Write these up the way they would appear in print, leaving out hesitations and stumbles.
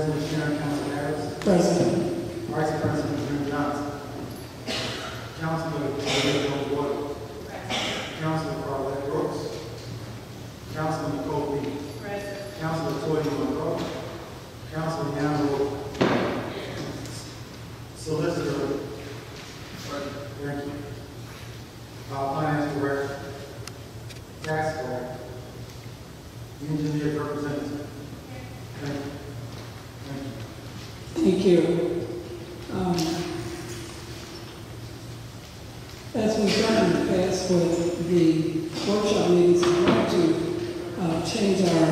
President Sharon Council Harris. Present. Vice President Jim Johnson. Councilor Rachel Wood. Councilor Carlette Brooks. Councilor Nicole Lee. Councilor Toya Monroe. Councilor Yamamoto. Solicitor. Thank you. Finance Director. Tax Collector. Engineer Representative. Thank you. Thank you. As we've done in the past with the workshop meetings, we want to change our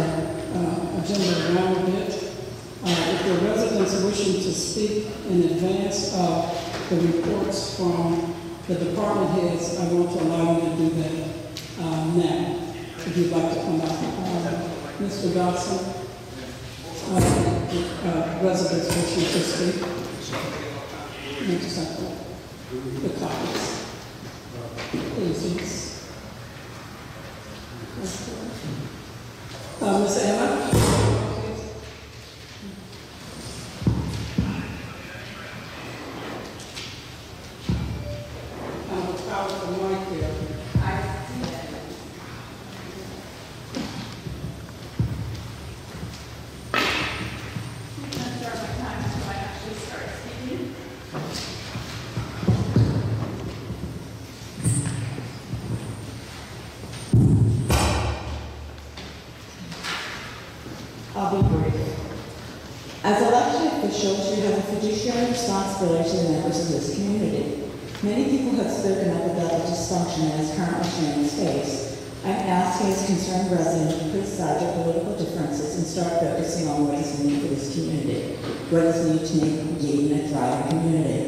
agenda around a bit. If the residents are wishing to speak in advance of the reports from the department heads, I want to allow you to do that now. If you'd like to come up, Mr. Dawson, residents wishing to speak. The copies. Please, Ms. Emma? Powerful mic here. I'll be brief. As elected officials, you have a fiduciary responsibility to the members of this community. Many people have spoken up about the dysfunction that is currently showing its face. I'm asking as concerned residents to put aside your political differences and start focusing on what is needed for this community, what is needed to make Dayton a thriving community.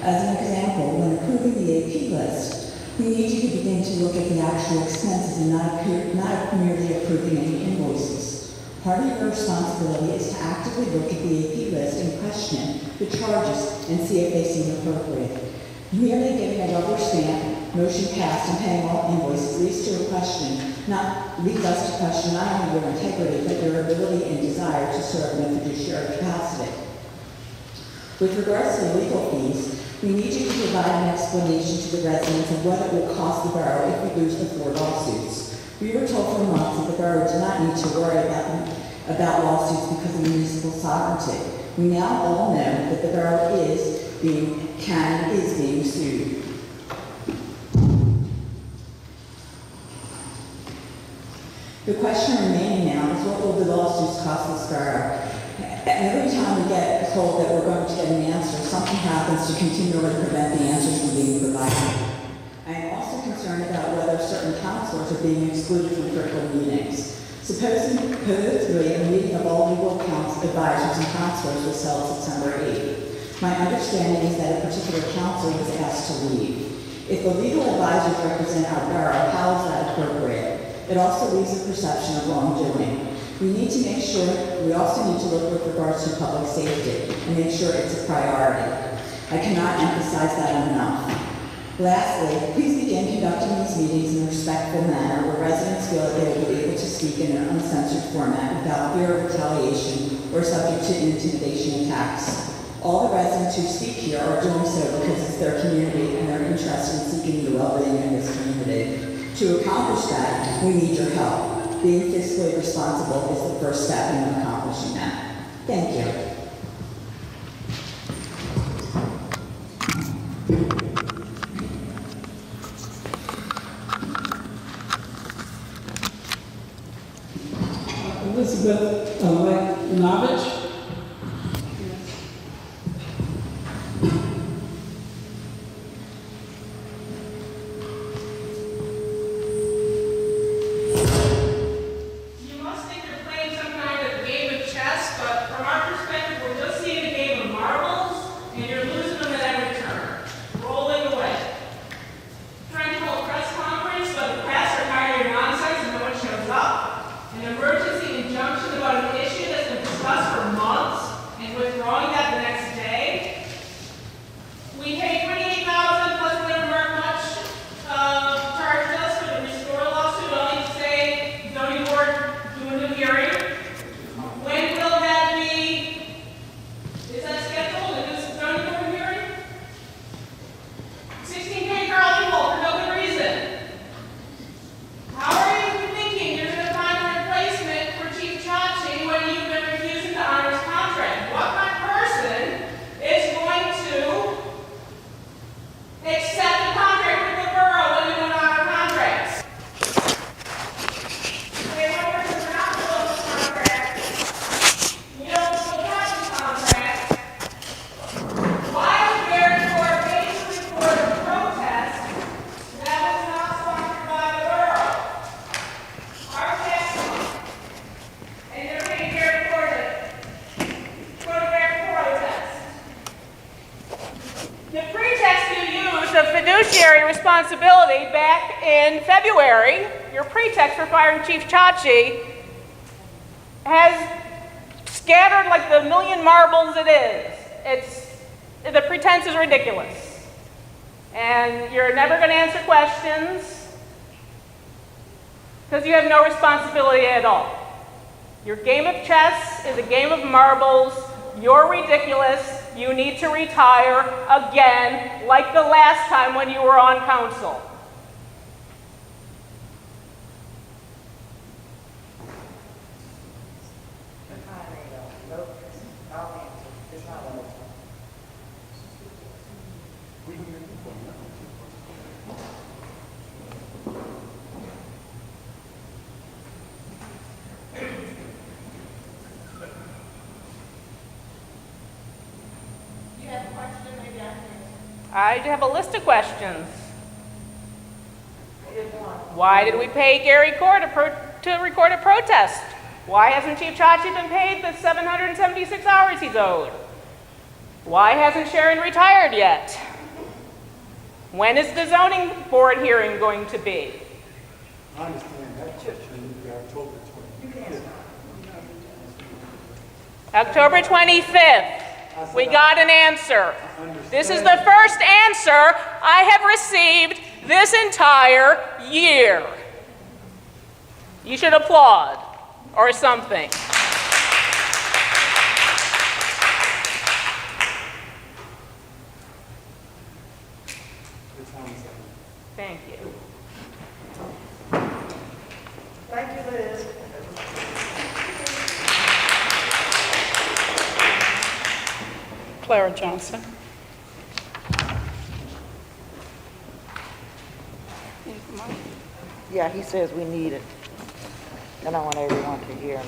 As an example, when approving the AP list, we need you to begin to look at the actual expenses and not merely approving any invoices. Part of your responsibility is to actively look at the AP list and question the charges and see if they seem appropriate. Merely giving a rubber stamp, motion passed, and paying all invoices leads us to question not only your integrity, but your ability and desire to serve in a fiduciary capacity. With regards to legal fees, we need you to provide an explanation to the residents of what it will cost the borough if we lose the 4 lawsuits. We were told for months that the borough did not need to worry about lawsuits because of municipal sovereignty. We now all know that the borough is being sued. The question remaining now is what will the lawsuits cost this borough? Every time we get told that we're going to get an answer, something happens to continually prevent the answers from being provided. I am also concerned about whether certain counselors are being excluded from critical meetings. Supposedly, a meeting of all legal advisors and counselors was held September 8th. My understanding is that a particular counselor was asked to leave. If the legal advisors represent our borough, how is that appropriate? It also leaves a perception of wrongdoing. We also need to look with regards to public safety and make sure it's a priority. I cannot emphasize that enough. Lastly, please begin conducting these meetings in a respectful manner where residents feel that they will be able to speak in an uncensored format without fear of retaliation or subject to intimidation attacks. All the residents who speak here are doing so because it's their community and they're interested in seeking the well-being of this community. To accomplish that, we need your help. Being fiscally responsible is the first step in accomplishing that. Thank you. Elizabeth Novich. You must think you're playing some kind of game of chess, but from our perspective, we're just seeing a game of marbles, and you're losing them at every turn, rolling away. Trying to hold a press conference, but the press are tired of your nonsense and no one shows up. An emergency injunction about an issue that's been discussed for responsibility back in February. Your pretext for firing Chief Chachi has scattered like the million marbles it is. The pretense is ridiculous. And you're never going to answer questions because you have no responsibility at all. Your game of chess is a game of marbles. You're ridiculous. You need to retire again, like the last time when you were on council. I have a list of questions. Why did we pay Gary Corr to record a protest? Why hasn't Chief Chachi been paid the 776 hours he's owed? Why hasn't Sharon retired yet? When is the zoning board hearing going to be? I understand that question would be October 25th. October 25th. We got an answer. This is the first answer I have received this entire year. You should applaud or something. Thank you. Thank you, Liz. Clara Johnson. Yeah, he says we need it. And I want everyone to hear me.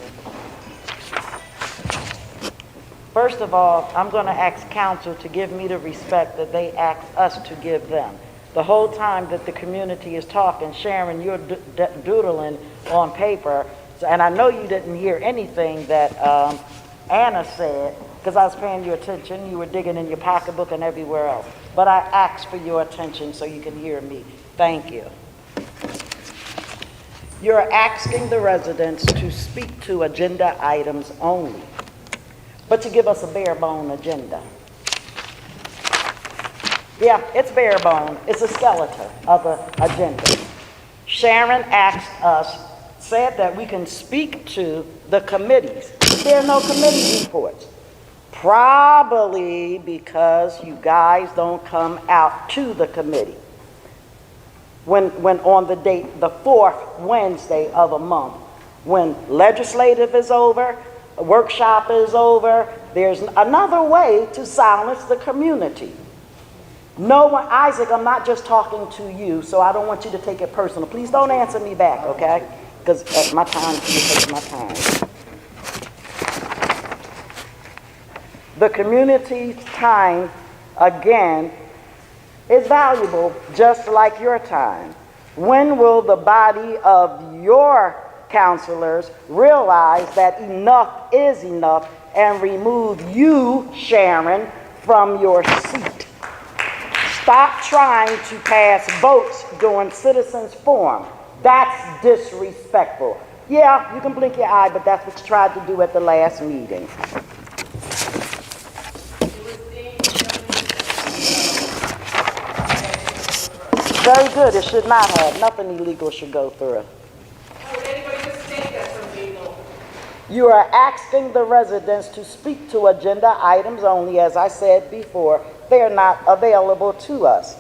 First of all, I'm going to ask council to give me the respect that they ask us to give them. The whole time that the community is talking, Sharon, you're doodling on paper, and I know you didn't hear anything that Anna said, because I was paying you attention. You were digging in your pocketbook and everywhere else. But I asked for your attention so you can hear me. Thank you. You're asking the residents to speak to agenda items only, but to give us a bare bone agenda. Yeah, it's bare bone. It's a skeleton of an agenda. Sharon asked us, said that we can speak to the committees. There are no committee reports. Probably because you guys don't come out to the committee. When on the date, the 4th Wednesday of a month, when legislative is over, workshop is over, there's another way to silence the community. No one, Isaac, I'm not just talking to you, so I don't want you to take it personal. Please don't answer me back, okay? Because my time is my time. The community's time, again, is valuable, just like your time. When will the body of your counselors realize that enough is enough and remove you, Sharon, from your seat? Stop trying to pass votes during citizens' forum. That's disrespectful. Yeah, you can blink your eye, but that's what you tried to do at the last meeting. Very good. It should not have. Nothing illegal should go through. How would anybody mistake that's illegal? You are asking the residents to speak to agenda items only. As I said before, they are not available to us.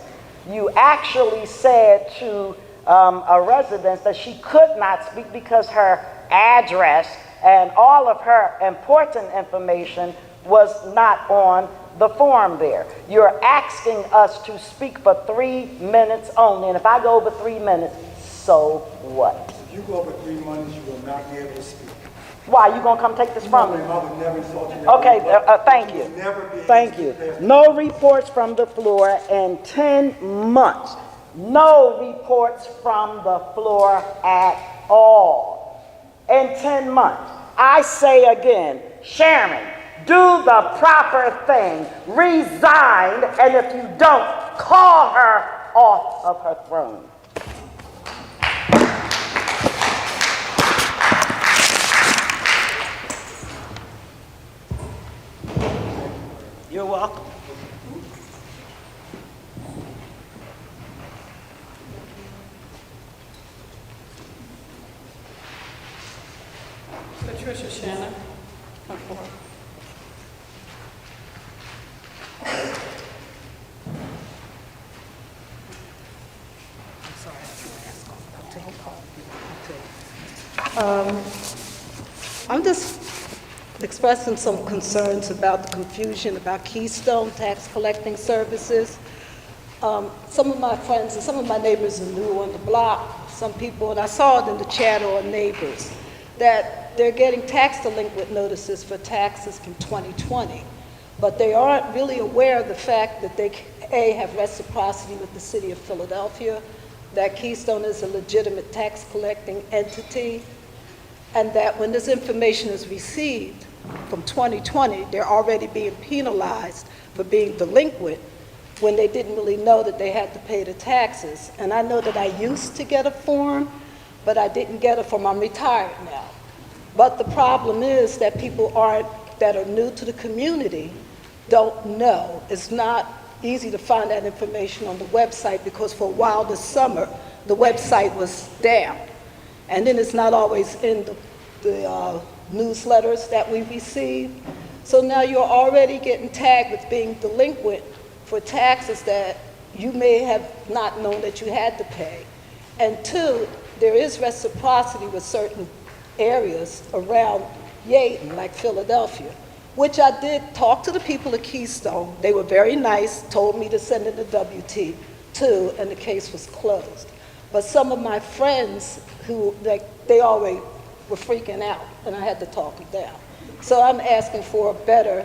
You actually said to a resident that she could not speak because her address and all of her important information was not on the form there. You're asking us to speak for 3 minutes only, and if I go over 3 minutes, so what? If you go over 3 minutes, you will not be able to speak. Why? You gonna come take this from me? I would never insult you. Okay, thank you. Never be able Thank to you. speak past- No reports from the floor in 10 months. No reports from the floor at all in 10 months. I say again, Sharon, do the proper thing. Resign, and if you don't, call her off of her throne. You're welcome. Patricia Shannon, come forward. I'm just expressing some concerns about the confusion about Keystone tax collecting services. Some of my friends and some of my neighbors are new on the block, some people, and I saw it in the chat on Neighbors, that they're getting tax delinquent notices for taxes from 2020, but they aren't really aware of the fact that they, A, have reciprocity with the city of Philadelphia, that Keystone is a legitimate tax collecting entity, and that when this information is received from 2020, they're already being penalized for being delinquent when they didn't really know that they had to pay the taxes. And I know that I used to get a form, but I didn't get a form. I'm retired now. But the problem is that people that are new to the community don't know. It's not easy to find that information on the website because for a while this summer, the website was down. And then it's not always in the newsletters that we receive. So now you're already getting tagged with being delinquent for taxes that you may have not known that you had to pay. And two, there is reciprocity with certain areas around Yadin, like Philadelphia, which I did talk to the people at Keystone. They were very nice, told me to send in the W-2, and the case was closed. But some of my friends who, they already were freaking out, and I had to talk them down. So I'm asking for better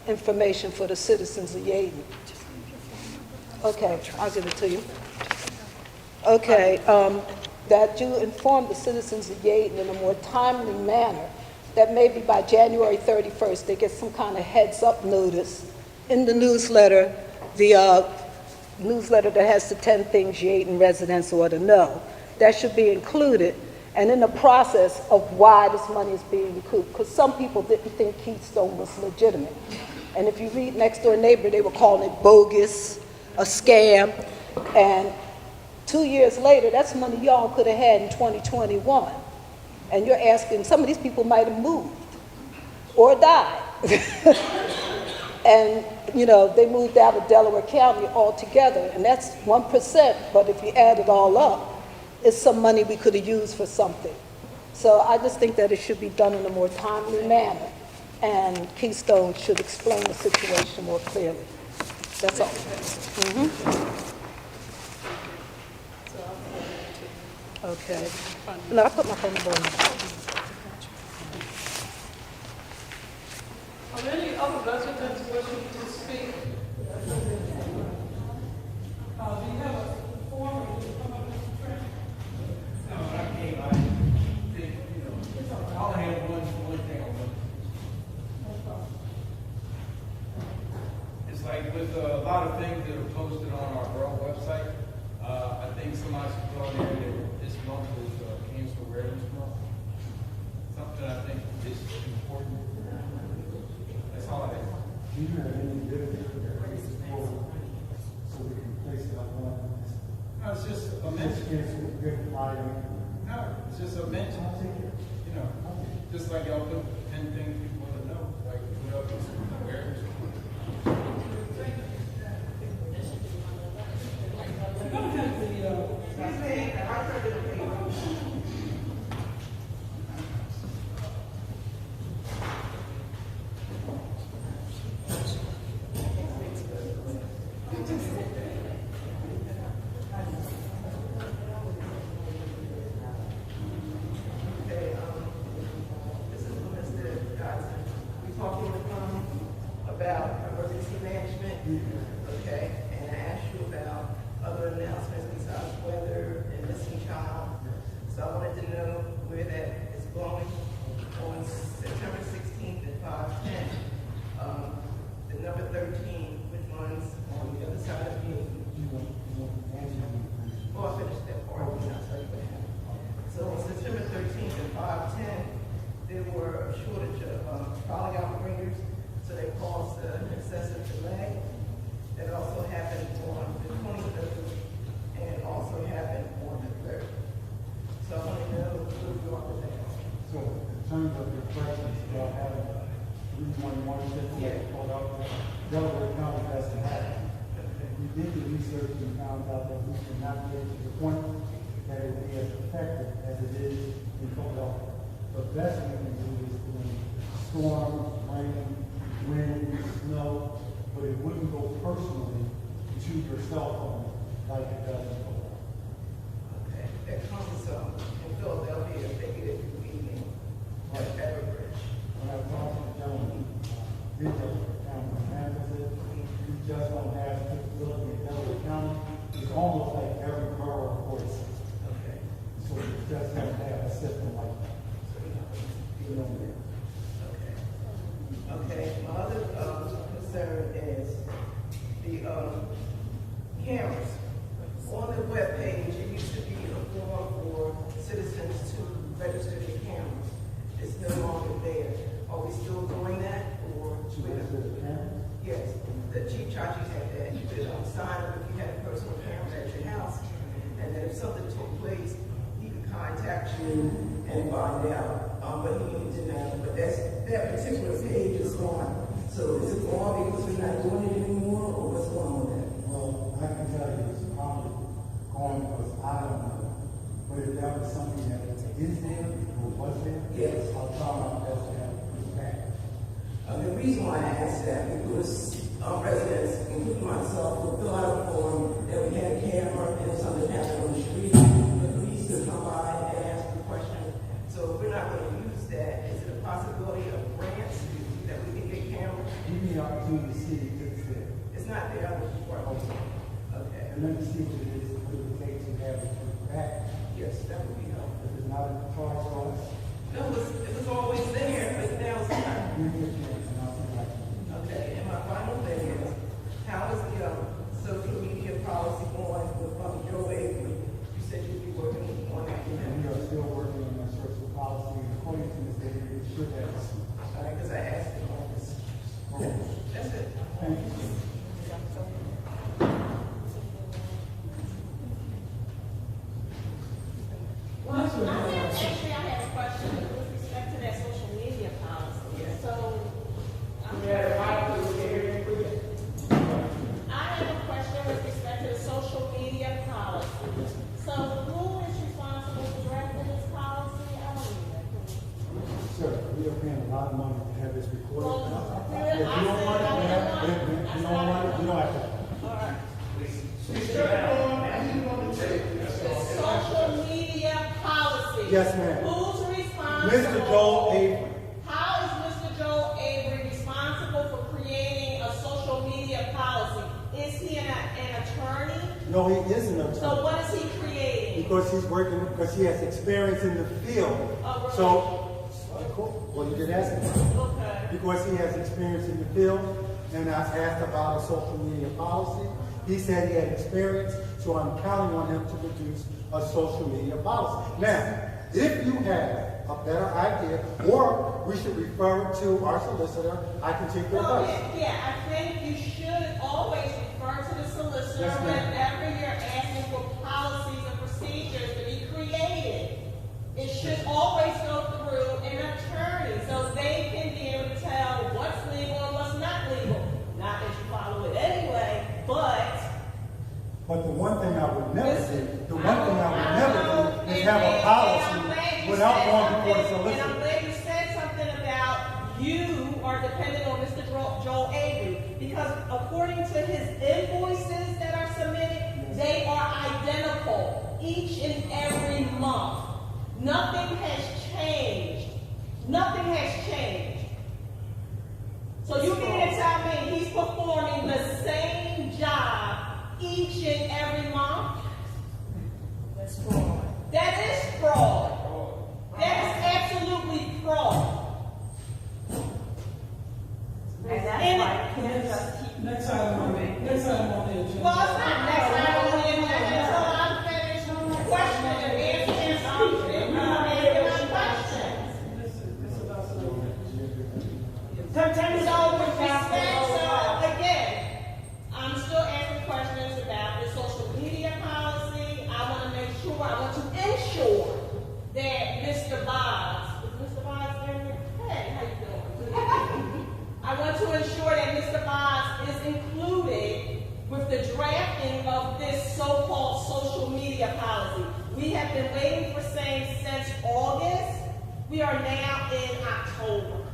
information for the citizens of Yadin. Okay, I'll give it to you. Okay, that you inform the citizens of Yadin in a more timely manner, that maybe by January 31st, they get some kind of heads-up notice in the newsletter, the newsletter that has the 10 things Yadin residents ought to know. That should be included, and in the process of why this money is being recouped, because some people didn't think Keystone was legitimate. And if you read Next Door Neighbor, they were calling it bogus, a scam, and 2 years later, that's money y'all could have had in 2021. And you're asking, some of these people might have moved or died. And, you know, they moved out of Delaware County altogether, and that's 1%, but if you add it all up, it's some money we could have used for something. So I just think that it should be done in a more timely manner, and Keystone should explain the situation more clearly. That's all. Okay. No, I put my phone on. Are there any other residents wishing to speak? Do you have a form or you come up with a friend? No, I came, I think, I'll have one thing on it. It's like with a lot of things that are posted on our borough website, I think somebody should go in there that this month is Cancer Awareness Month. Something I think is important. That's all I have. Do you have any different so we can place it on one? No, it's just a mention. No, it's just a mention. You know, just like y'all put 10 things people want to know, like put up this awareness. About emergency management, okay, and I asked you about other announcements besides weather and missing child. terms of your questions about having 311 system pulled out, Delaware County doesn't have it. We did the research and found out that we cannot get to the point that it would be as effective as it is in Philadelphia. The best we can do is when storm, rain, wind, snow, but it wouldn't go personally to your cell phone like it does in Philadelphia. Okay, that comes in Philadelphia, they get it through email, at Everbridge. When I talked to the gentleman, Delaware County handles it, we just don't have capability in Delaware County. It's almost like every borough voice. Okay. So we just don't have a system like that. So you know, okay. Okay, my other concern is the cameras. On the webpage, it used to be a form for citizens to register their cameras. It's no longer there. Are we still doing that, or? To register the camera? Yes, the Chief Chachi had that. You could sign up if you had a personal camera at your house, and then if something took place, he could contact you and find out. But he didn't. But that particular page is gone. So is it gone because we're not doing it anymore, or what's going on with that? Well, I can tell you it's probably going because I don't know. But if that was something that is there or was there, Yes. I'll try my best to have it back. The reason why I asked that because residents, including myself, will fill out a form that we had a camera and if something happened on the street, the police could come by and ask the question. So if we're not going to use that, is it a possibility of grants that we can get cameras? Give me the opportunity to see if it's there. It's not there. I was before. Okay. And let me see what it is, what it would take to have it back. Yes, that would be helpful. If it's not a charge for us, No, it was always there, but now it's not. give me a chance and I'll see what I can do. Okay, and my final thing is, how is the social media policy going from Joe Avery? You said you'd be working on that with him. And we are still working on that social policy, and according to Ms. Davis, it should have. Because I asked him on this. That's it. Thank you. Well, actually, I have a question with respect to that social media policy. So, I have a question with respect to the social media policy. So, who is responsible for drafting this policy? I don't know. Sir, we are paying a lot of money to have this recorded. Well, If you don't want it, if you don't want it, you don't have to. All right. The social media policy. Yes, ma'am. Who's responsible? Mr. Joel Avery. How is Mr. Joel Avery responsible for creating a social media policy? Is he an attorney? No, he isn't an So attorney. what is he creating? Because he's working, because he has experience in the field. Oh, So, well, you did ask him. Okay. Because he has experience in the field, and I asked about a social media policy. He said he had experience, so I'm counting on him to produce a social media policy. Now, if you have a better idea, or we should refer it to our solicitor, I can take your Well, advice. yeah, I think you should always refer to the solicitor Yes, ma'am. whenever you're asking for policies and procedures to be created. It should always go through an attorney so they can be able to tell what's legal and what's not legal. Not that you follow it anyway, but But the one thing I would never do, is have a policy without going before the And I'm solicitor. glad you said something about you are dependent on Mr. Joel Avery, because according to his invoices that are submitted, they are identical each and every month. Nothing has changed. Nothing has changed. So you mean to tell me he's performing the same job each and every month? That's fraud. That is fraud. That is absolutely fraud. And that's And- why you can't just keep. Next item on the agenda. Well, it's not next time on the agenda until I'm finished questioning and answering something. Answering my questions. So with respect, so again, I'm still asking questions about the social media policy. I want to make sure, I want to ensure that Mr. Boggs, is Mr. Boggs I want to ensure that Mr. Boggs is included with the drafting of this so-called social media policy. We have been waiting for same since August. We are now in October.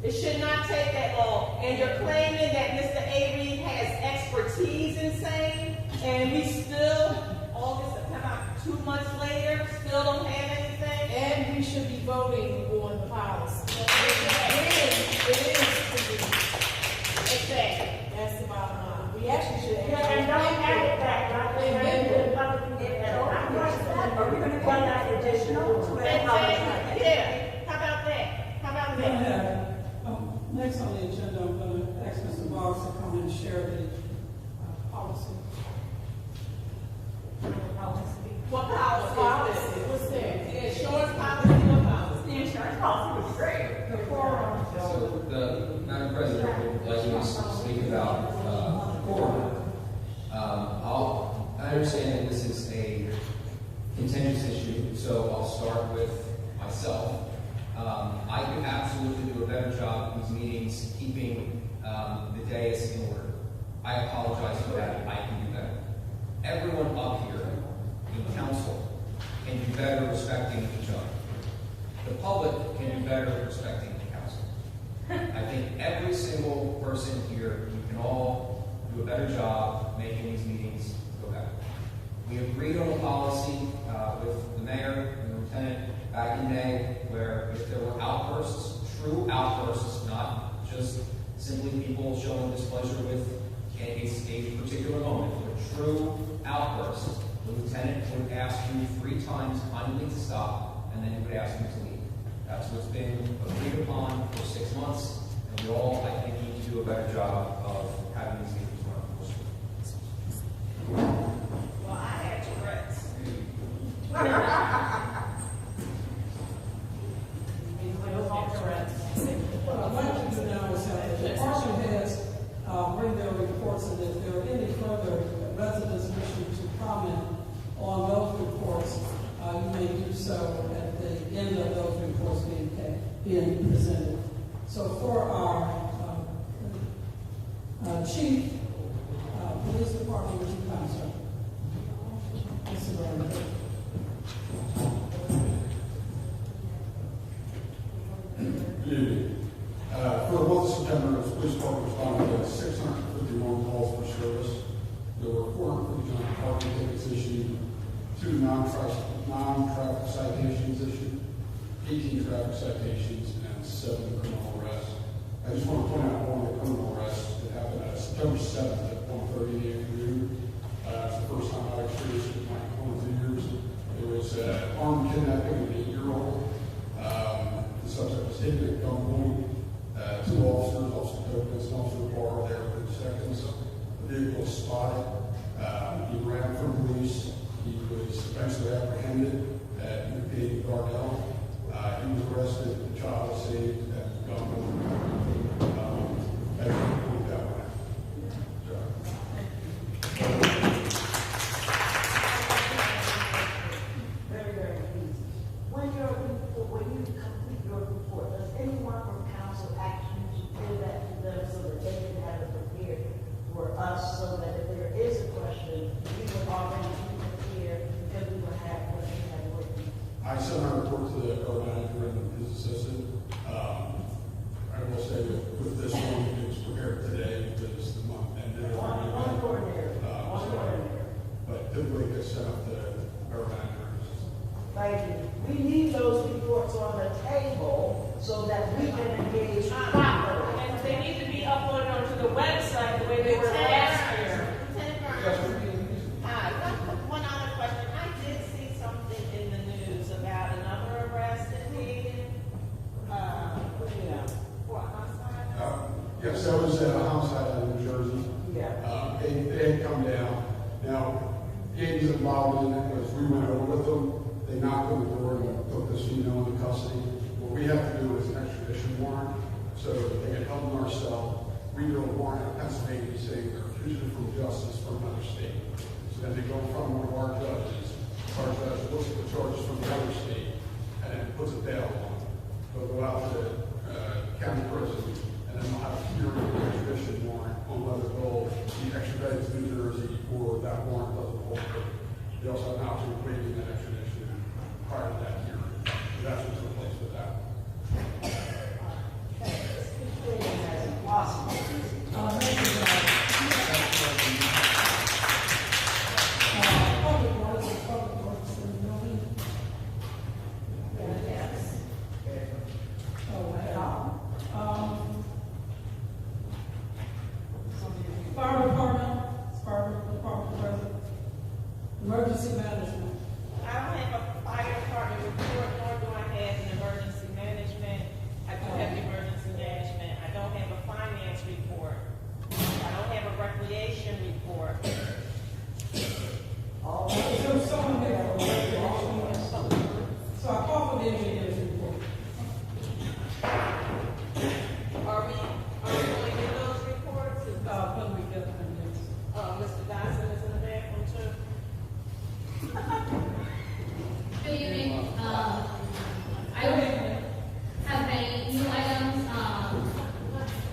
It should not take that long. And you're claiming that Mr. Avery has expertise in same, and we still, August, September, 2 months later, still don't have anything? And we should be voting on the policy. It is to be. Exactly. That's the bottom line. We actually should. And don't add it back, right? Are we gonna run that additional? Exactly. Yeah. How about that? How about Go that? ahead. Next on the agenda, I'm going to ask Mr. Boggs to come and share the policy. What policy? Policy, what's that? The insurance policy, what policy? The insurance policy was great. The forum. So, Madam President, would like me to speak about coroner. I understand that this is a contentious issue, so I'll start with myself. I could absolutely do a better job in these meetings keeping the dais in order. I apologize for that. I can do better. Everyone up here in council can do better respecting each other. The public can do better respecting the council. I think every single person here, you can all do a better job making these meetings go better. We agreed on a policy with the mayor and the lieutenant back in May where if there were outbursts, true outbursts, not just simply people showing displeasure with a particular moment, but true outbursts, the lieutenant would ask you 3 times kindly to stop, and then he would ask you to leave. That's what's been agreed upon for 6 months, and we all, I think, need to do a better job of having these meetings run. Well, I had Tourette's. What I'd like to do now is have the department heads bring their reports, and if there are any further residents wishing to comment on those reports, you may do so at the end of those reports being presented. So for our chief, police department, would you come, sir? Mr. Vernon. Good evening. For the month of September, the police department responded to 651 calls for service. There were 459 parking tickets issued, 2 non-traffic citations issued, 18 traffic citations, and 7 criminal arrests. I just want to point out one of the criminal arrests that happened September 7th at 1:30 in the afternoon. It's the first time I've experienced it in my 22 years. It was armed kidnapping of an 8-year-old. The subject was hidden at gunpoint. 2 officers, Officer Tokens and Officer Barr, there for seconds. The vehicle was spotted. He ran from police. He was eventually apprehended at UP Gardell. He was arrested. The child was saved at the gunpoint. As you pointed out. Very, very easy. When you complete your report, does anyone from council ask you to give that to them so that they can have it prepared for us, so that if there is a question, we will already be prepared because we will have what we have written? I sent my report to the borough manager and his assistant. I will say that with this one, it was prepared today because the month ended. One ordinary. But typically it gets sent up to the borough manager. Thank you. We need those reports on the table so that we can engage properly. And they need to be uploaded onto the website the way they were last year. Hi, one other question. I did see something in the news about another arrest in Hayden. For homicide. Yes, that was a homicide out in New Jersey. Yeah. They had come down. Now, Andy's involved in it because we went over with them. They knocked on the door and took this female into custody. What we have to do is an extradition warrant so that they get held in our cell. We do a warrant in Pennsylvania saying they're fugitive from justice from another state. So then they go in front of one of our judges. Our judge looks at the charges from the other state and then puts a bail on them. They'll go out to county prison, and then they'll to waiving that extradition prior to that hearing. So that's what took place with that. Fire department, president, emergency management. I don't have a fire department report, nor do I have an emergency management. I do have the emergency management. I don't have a finance report. I don't have a recreation report. There was someone here for recreation. So I call for the engineer's report. Are we going to get those reports? When we get them, yes. Mr. Dyson is in the bathroom too. Good evening. I don't have many new items.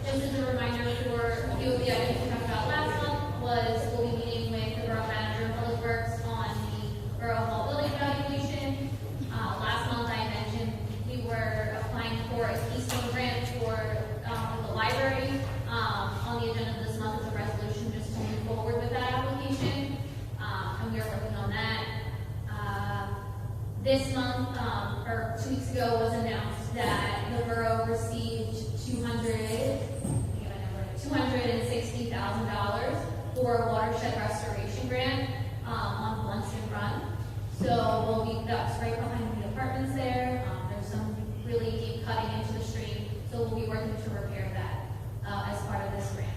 Just as a reminder for a few of the items we talked about last month was we'll be meeting with the borough manager of Public Works on the Borough Hall building evaluation. Last month I mentioned we were applying for a Keystone grant for the library. On the agenda this month is a resolution just to move forward with that application. And we are working on that. This month, or 2 weeks ago, was announced that the borough received $260,000 for a watershed restoration grant on Blunston Run. So that's right behind the apartments there. There's some really deep cutting into the stream, so we'll be working to repair that as part of this grant.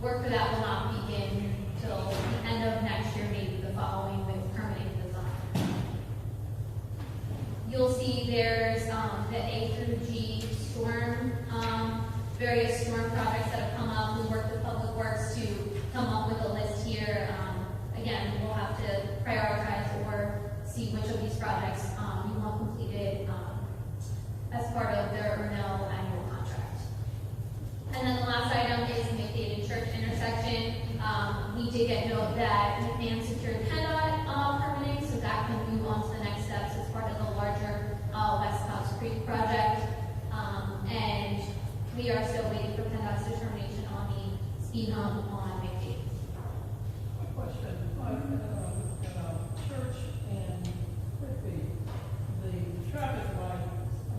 Work for that will not begin till the end of next year, maybe the following, with permitting design. You'll see there's the A through G storm, various storm projects that have come up. We worked with Public Works to come up with a list here. Again, we'll have to prioritize or see which of these projects we want completed as part of their Urnell annual contract. And then the last item is the McDade Church intersection. We did get note that McMahon secured PennDOT permitting, so that can move on to the next steps as part of the larger West Coast Creek project. And we are still waiting for PennDOT's determination on the speed hump on McDade. Question, Church and Whitby, the traffic light,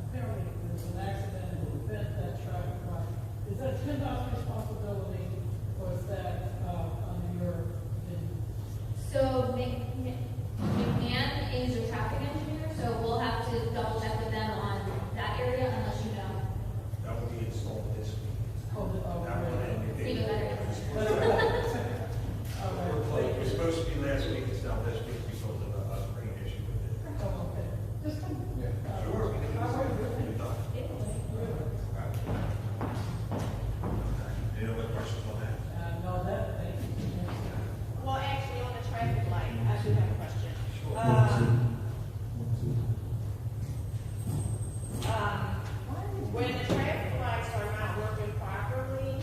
apparently there's an accident and will bent that traffic light. Is that PennDOT's responsibility, or is that under your opinion? So McMahon is a traffic engineer, so we'll have to double check with them on that area unless you know. That will be installed this week. Even better. It was supposed to be last week, it's now this week because of a spring issue with it. Okay. Just come. Sure. we can do this. Any other questions on that? No, that, thank you. Well, actually, on the traffic light, I do have a question. When the traffic lights are not working properly,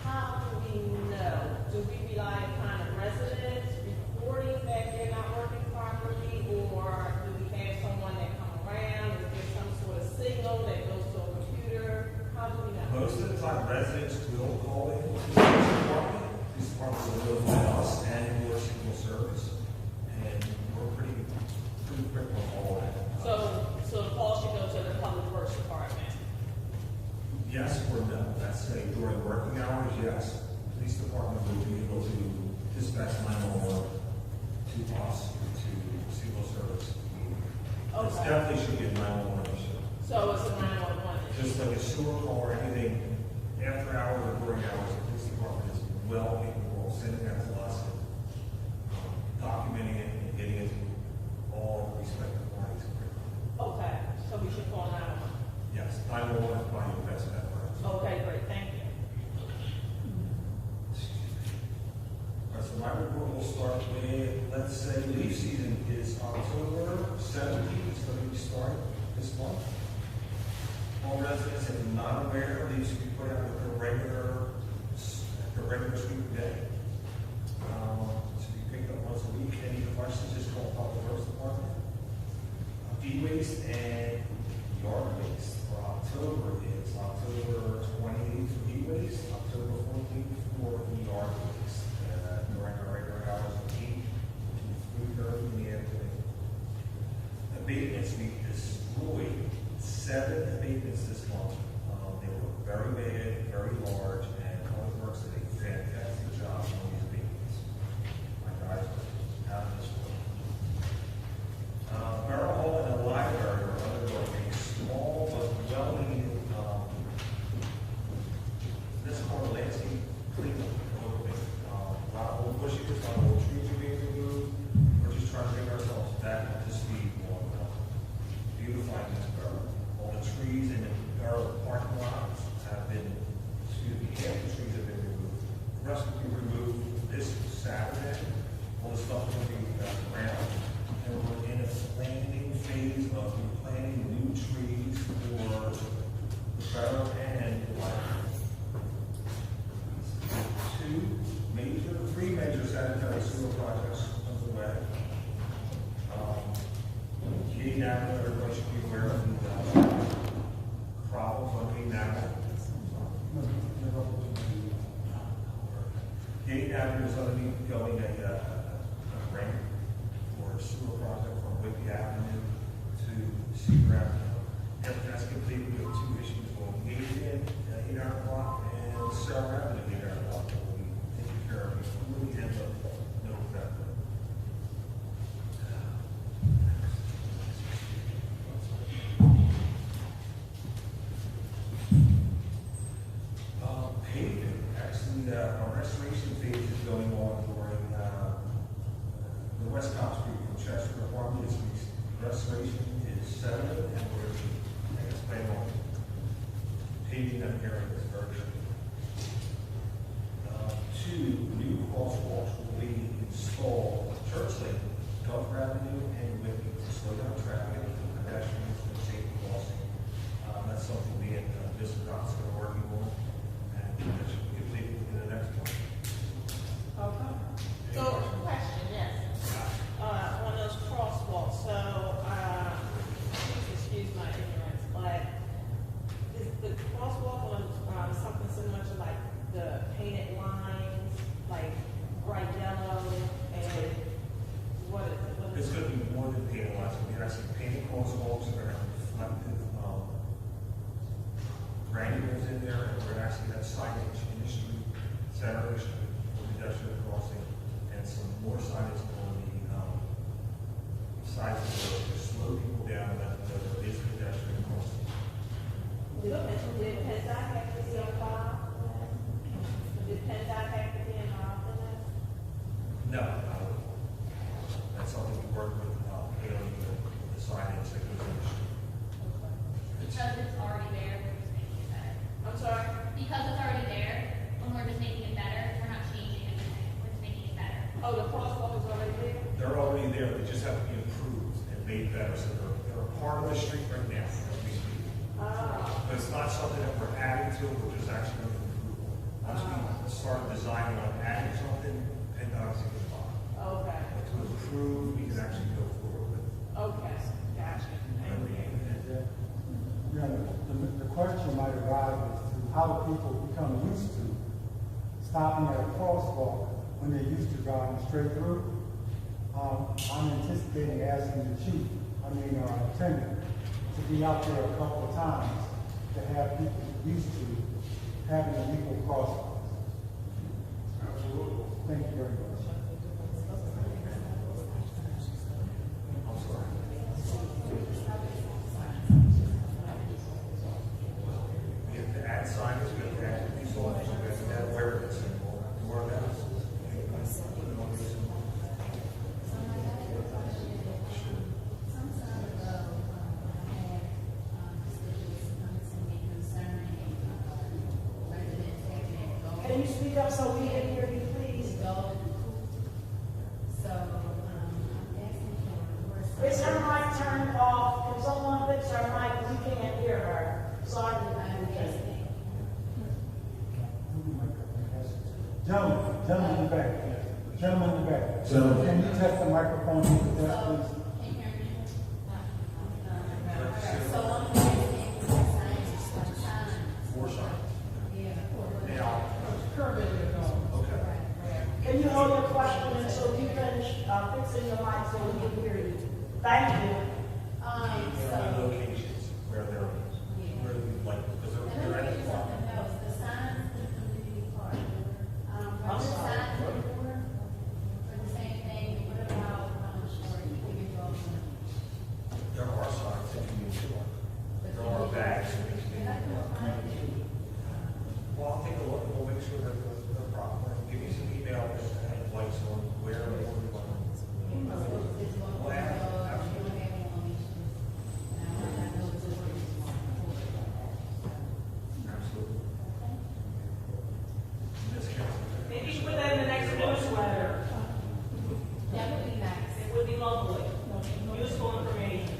how do we know? Do we rely upon the residents reporting that they're not working properly, or do we have someone that come around? Is there some sort of signal that goes to a computer? How do we know? Most of the time, residents will call in to the police department. Police department will notify us and your signal service, and we're pretty quick with all that. So the call should go to the Public Works Department. Yes or no? That's during working hours, yes. Police department will be able to dispatch 911 to us, to civil service. It's definitely should be a 911 issue. So it's a 911 issue. Just like a sewer call or anything after hours or during hours, the police department is well capable of sending that to us, documenting it and getting it to all respective parties. Okay, so we should call 911. Yes, 911 is probably your best bet for us. Okay, great, thank you. All right, so my report will start with, let's say, leaf season is October 17th, it's going to be starting this month. All residents, if not aware, leaves should be put out with their regular sweep day. Should be picked up once a week, any of the fire E-waste and yard waste for October is October 28th for e-waste, October 14th for yard waste. During our regular hours of 8 to 3:30 in the afternoon. Abatements, we destroyed 7 abatements this month. They were very bad, very large, and Public Works did a fantastic job on these abatements. My guys were out of this world. Borough Hall and the library are undergoing a small but well-needed, this called landscape cleanup. A lot of old bushes, a lot of old trees are being removed. We're just trying to bring ourselves back up to speed on beautifying this borough. All the trees in the borough parking lots have been, half the trees have been removed. The rest will be removed this Saturday. All the stuff will be around. And we're in a planning phase of planting new trees for the borough and the library. 3 major sanitary sewer projects underway. Gate Avenue, everybody should be aware of the problems on Gate Avenue. Gate Avenue is underneath going a ramp for a sewer project from Whitby Avenue to Cedar Avenue. After that's complete, we have 2 issues on Gate 8 hour block and Sarah Avenue 8 hour block. Really end up November. Paving, actually, our restoration phase is going on during the West Cobb Street from Chester to Harmony. This restoration is 7, and we're planning on paving that area this very soon. 2 new crosswalks will be installed on Church Lane, Gulf Avenue, and Whitby to slow down traffic, pedestrians, and safety crossing. That's something we at Mr. Dots are working on, and that should be completed within the next month. Okay. So, question, yes. On those crosswalks, so, please excuse my ignorance, but is the crosswalk on something similar to like the painted lines, like bright yellow, and what is it? It's going to be more than painted lines. We're actually painted crosswalks that are reflective granules in there, and we're actually have signage in the street, center of the street, for pedestrian crossing, and some more signage on the sides of the road to slow people down that there is pedestrian crossing. Did PennDOT have to be on file? Did PennDOT have to be involved in this? No, that's something we work with, Haley, the signage that goes in the street. Because it's already there, we're just making it better. I'm sorry? Because it's already there, and we're just making it better, we're not changing anything, we're just making it better. Oh, the crosswalk is already there? They're already there, they just have to be improved and made better, so they're a part of the street right now, as we speak. But it's not something that we're adding to, we're just actually going to improve on. Once we start designing on adding something, PennDOT's going to follow. Okay. But to improve, we can actually go forward with. Okay, gotcha. You know, the question might arise as to how people become used to stopping at a crosswalk when they're used to driving straight through. I'm anticipating asking the chief, attendant, to be out there a couple of times to have people used to having a legal crosswalk. Absolutely. Thank you very much. I'm sorry. We have to add signage, we have to add police officers, we have to add awareness, and more of that. Can you speak up so we can hear you, please? Is her mic turned off? Can someone fix her mic? We can't hear her. Sorry. Gentlemen in the back. Gentlemen in the back. Can you test the microphone to the desk, please? There are locations where they're, where they like, because they're at the park. The signs in the community park. Are the signs everywhere for the same thing? What about, There are signs in community park. There are bags in community park. Well, I'll take a look, we'll make sure that they're proper, and give you some email and likes on where and what we want. Well, absolutely. Absolutely. Ms. Council. Maybe put that in the next newsletter. That would be nice. It would be lovely. Useful information.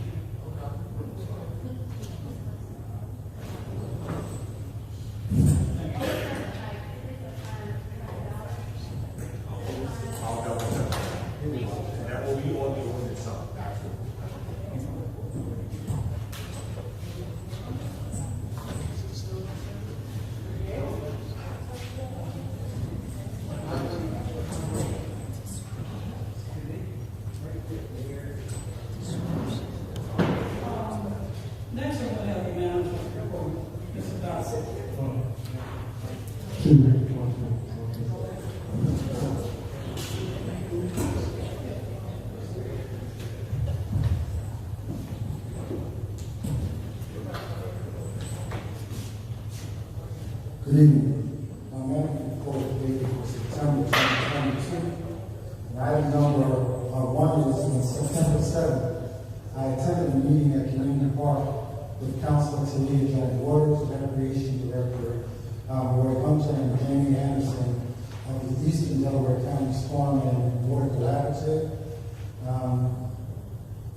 I'll double check. That will be on the ordinance side. Next, we're going to have the manager report, Mr. Dawson. Good evening. My management report is dated September 2022. And item number one is on September 7th. I attended a meeting at Community Park with Councilor Talia Jones Waters, Recreation Director Roy Hunter, and Jamie Anderson of the Eastern Delaware County Storm and Water Collaborative.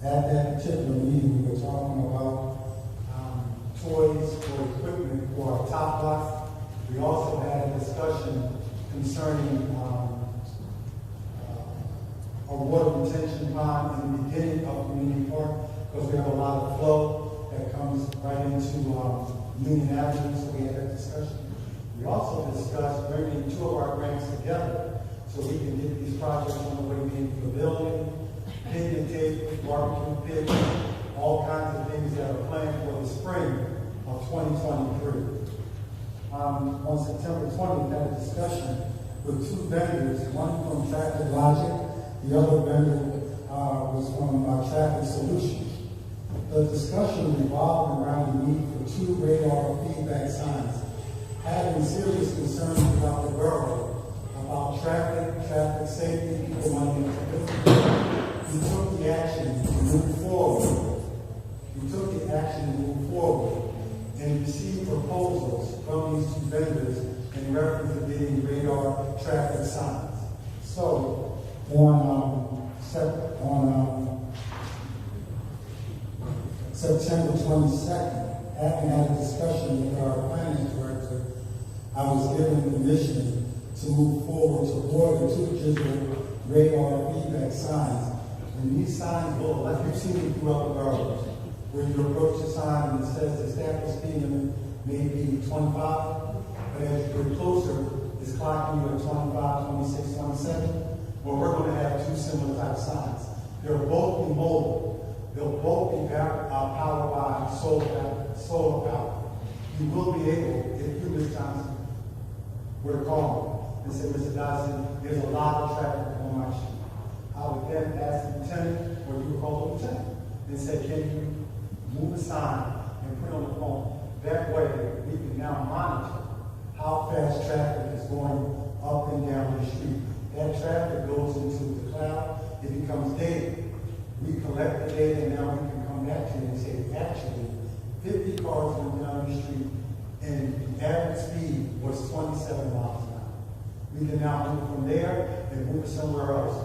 At that particular meeting, we were talking about toys or equipment for our top block. We also had a discussion concerning a water retention pond in the beginning of Community Park, because we have a lot of flow that comes right into Union Avenue, so we had that discussion. We also discussed bringing two of our grants together so we can get these projects on the way, being pavilion, picnic table, barbecue pit, all kinds of things that are planned for the spring of 2023. On September 20th, had a discussion with two vendors, one from Traffic Logic, the other vendor was from Traffic Solutions. The discussion revolved around the need for two radar feedback signs, having serious concerns about the borough, about traffic safety, people wanting to do. We took the action to move forward. And received proposals from these two vendors in reference to getting radar traffic signs. So on September 22nd, after had a discussion with our finance director, I was given permission to move forward to order two digital radar feedback signs. And these signs will, like you've seen them throughout the borough, where you approach the sign and it says the established speed limit may be 25, but as you get closer, it's clocking you at 25, 26, 27. Well, we're going to have two similar type signs. They'll both be mobile. They'll both be powered by solar power. You will be able, if you, Ms. Johnson, were to call me and say, Mr. Dawson, there's a lot of traffic on my street. I would then ask the lieutenant, or you would call the lieutenant, and say, can you move a sign and put it on the phone? That way, we can now monitor how fast traffic is going up and down the street. That traffic goes into the cloud, it becomes data. We collect the data, and now we can come back to you and say, actually, 50 cars went down the street, and the average speed was 27 miles an hour. We can now move from there and move somewhere else.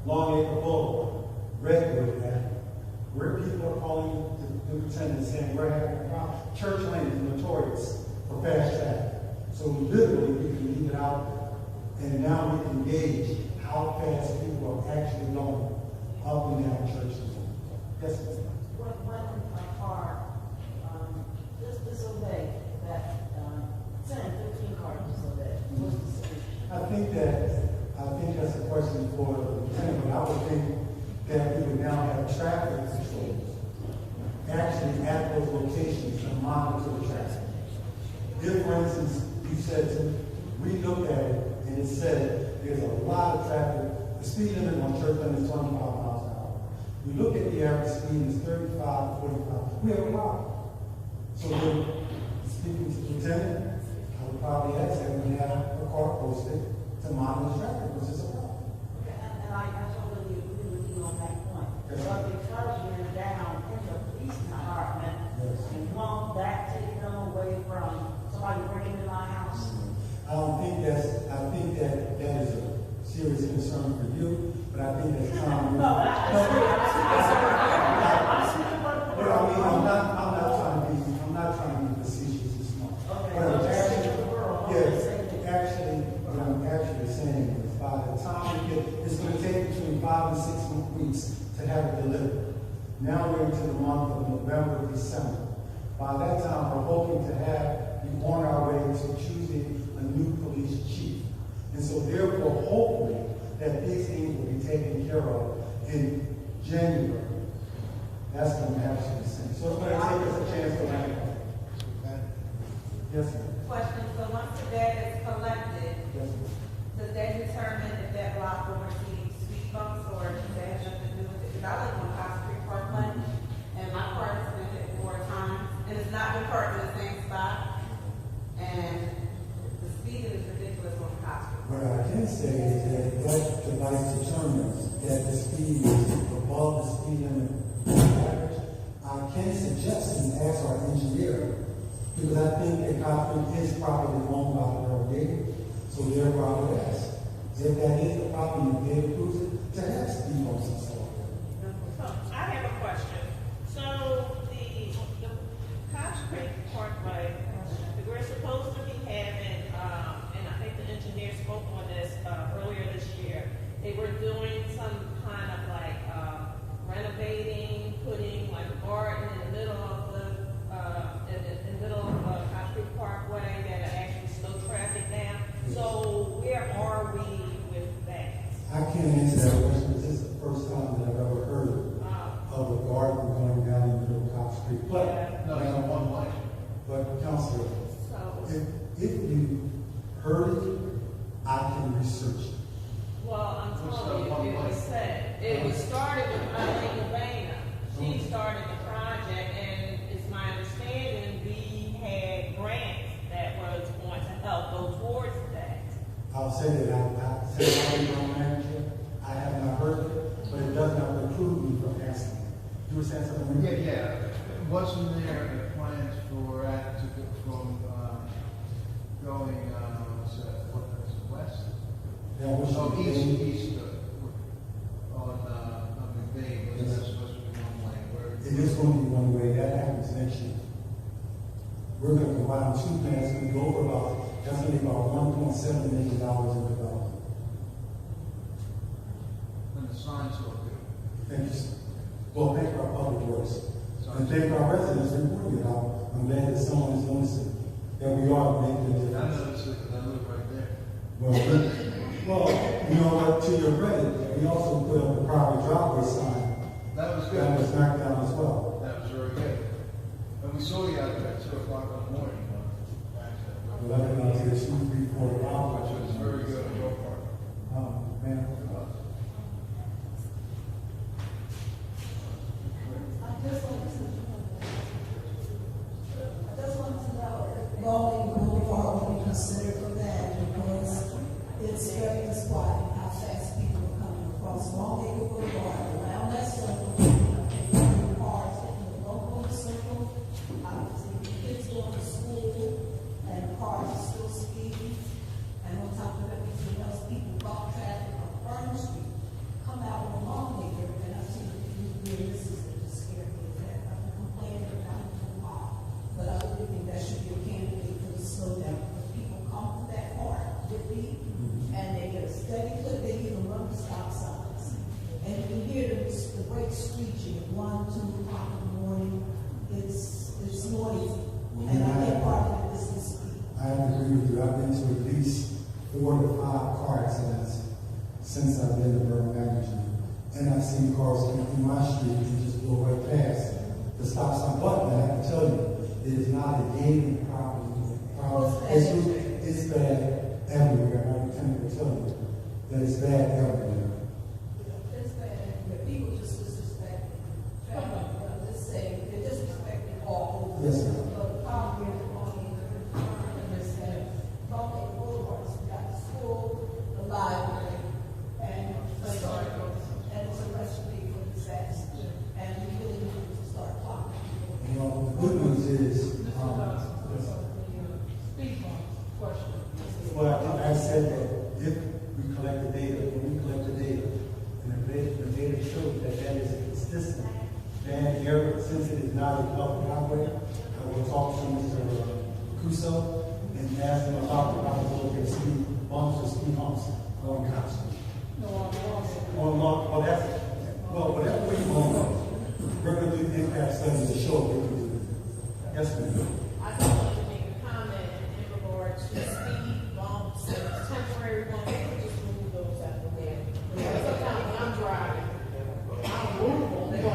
Long Acre Boulevard, Redwood Avenue, where people are calling the lieutenant saying we're having a problem. Church Lane is notorious for fast traffic. So literally we can leave it out there. And now we can gauge how fast people are actually going up and down Church Lane. Yes, ma'am. When a car disobey that 10, 15 cars disobey, what's the solution? I think that's a question for the lieutenant, but I would think that we would now have traffic controls actually at those locations to monitor the traffic. If, for instance, you said to, we looked at it and it said there's a lot of traffic, the speed limit on Churchland is 25 miles an hour. We look at the average speed is 35, 45. We have a problem. So then, speaking to the lieutenant, I would probably ask that we have a car posted to monitor traffic, which is a problem. And I totally agree with you on that point. Yes. But because you're down in the police department, Yes. and won't that take them away from somebody breaking in my house? I think that is a serious concern for you, but I think that's common. No, But I mean, I'm not trying to be facetious and smart. What I'm actually saying is by the time we get, it's going to take between 5 and 6 weeks to have it delivered. Now we're into the month of November, December. By that time, we're hoping to be on our way to choosing a new police chief. And so therefore, hopefully, that these things will be taken care of in January. That's what I'm actually saying. So it's going to take us a chance to land. Yes, ma'am. Question, so once the data is collected, Yes, ma'am. does that determine if that block will receive speed bumps or does that have nothing to do with it? Because I live on Cox Creek Parkland and my car has been hit 4 times and it's not been parked in the same spot. And the speed is ridiculous on Cox Creek. What I can say is that device determines that the speed is above the speed limit average. I can suggest and ask our engineer, because I think that Cochran is properly owned by the Borough Gate, so therefore I would ask, if that is the problem, if they approve it, to have speed bumps installed. I have a question. So the Cox Creek Parkway, we're supposed to be having, and I think the engineer spoke on this earlier this year. They were doing some kind of like renovating, putting like a garden in the middle of the Cox Creek Parkway that actually slow traffic down. So where are we with that? I can't answer that question, because this is the first time that I've ever heard of a garden going down in the middle of Cox Creek. But, No, it's on one way. but Counselor, So, if you heard it, I can research it. well, I'm telling you, it was said, it was started with Eileen Urbana. She started the project, and it's my understanding we had grants that was going to help go towards that. I'll say that I said I'm manager. I have not heard it, but it does not preclude me from asking. You were saying something? Yeah. Wasn't there plans for that to go from, going, west? Yeah, which Oh, one? east, on McVeigh, was that supposed to be one way? It is going to be one way. That happens next year. We're going to combine 2 plans. We go over that's going to be about $1.7 million in development. When the signs look good. Thank you, sir. Well, thank our public works. And thank our residents for reporting it out. I'm glad that someone is noticing that we are making a I difference. noticed it because I live right there. Well, you know what, to your credit, we also put up a private driveway sign. That was good. That was knocked down as well. That was very good. And we saw you out there at 2 o'clock in the morning. 11 out here, 2, 3, 4, 5. Which was very good on your part. Man. I just want to know if Bowling Boulevard will be considered for that, because it's very disquieting how fast people are coming across Bowling Boulevard around that circle. Cars in the local circle, I see kids going to school, and the cars are still speeding. And on top of everything else, people block traffic on Furnace Street, come out on Longacre, and I've seen a few businesses that just scare me to death. I've been complaining about it for a while, but I really think that should be a candidate for the slowdown, because people come to that park with me, and they get a steady clip, they even run the stop signs. And you can hear the brakes screeching at 1, 2 o'clock in the morning. It's noisy, and I think part of it is the speed. I agree with you. I've been to at least 4 to 5 car accidents since I've been the borough manager. and I've seen cars coming through my street and just go right past the stop sign. But I have to tell you, it is not a gaming problem. It's bad everywhere. I can tell you that it's bad everywhere. It's bad, but people just disrespect. Just saying, they disrespect it all. Yes, sir. But the problem is that Buckhead Boulevard, we got the school, the library, and the circle, and it's a recipe for disaster. And we really need to start talking. You know, the good news is, well, I said that if we collect the data, when we collect the data, and the data shows that that is a consistent bad area, since it is not a public highway, I will talk to Mr. Cuso and ask him about the possibility of speed bumps or speed humps on Constance. Well, that's, well, whatever we want, we're going to do the impact study to show what we can do. Yes, ma'am. I just want to make a comment in regard to speed bumps and temporary ones. Just move those out of the way. Because sometimes when I'm driving, I move them, but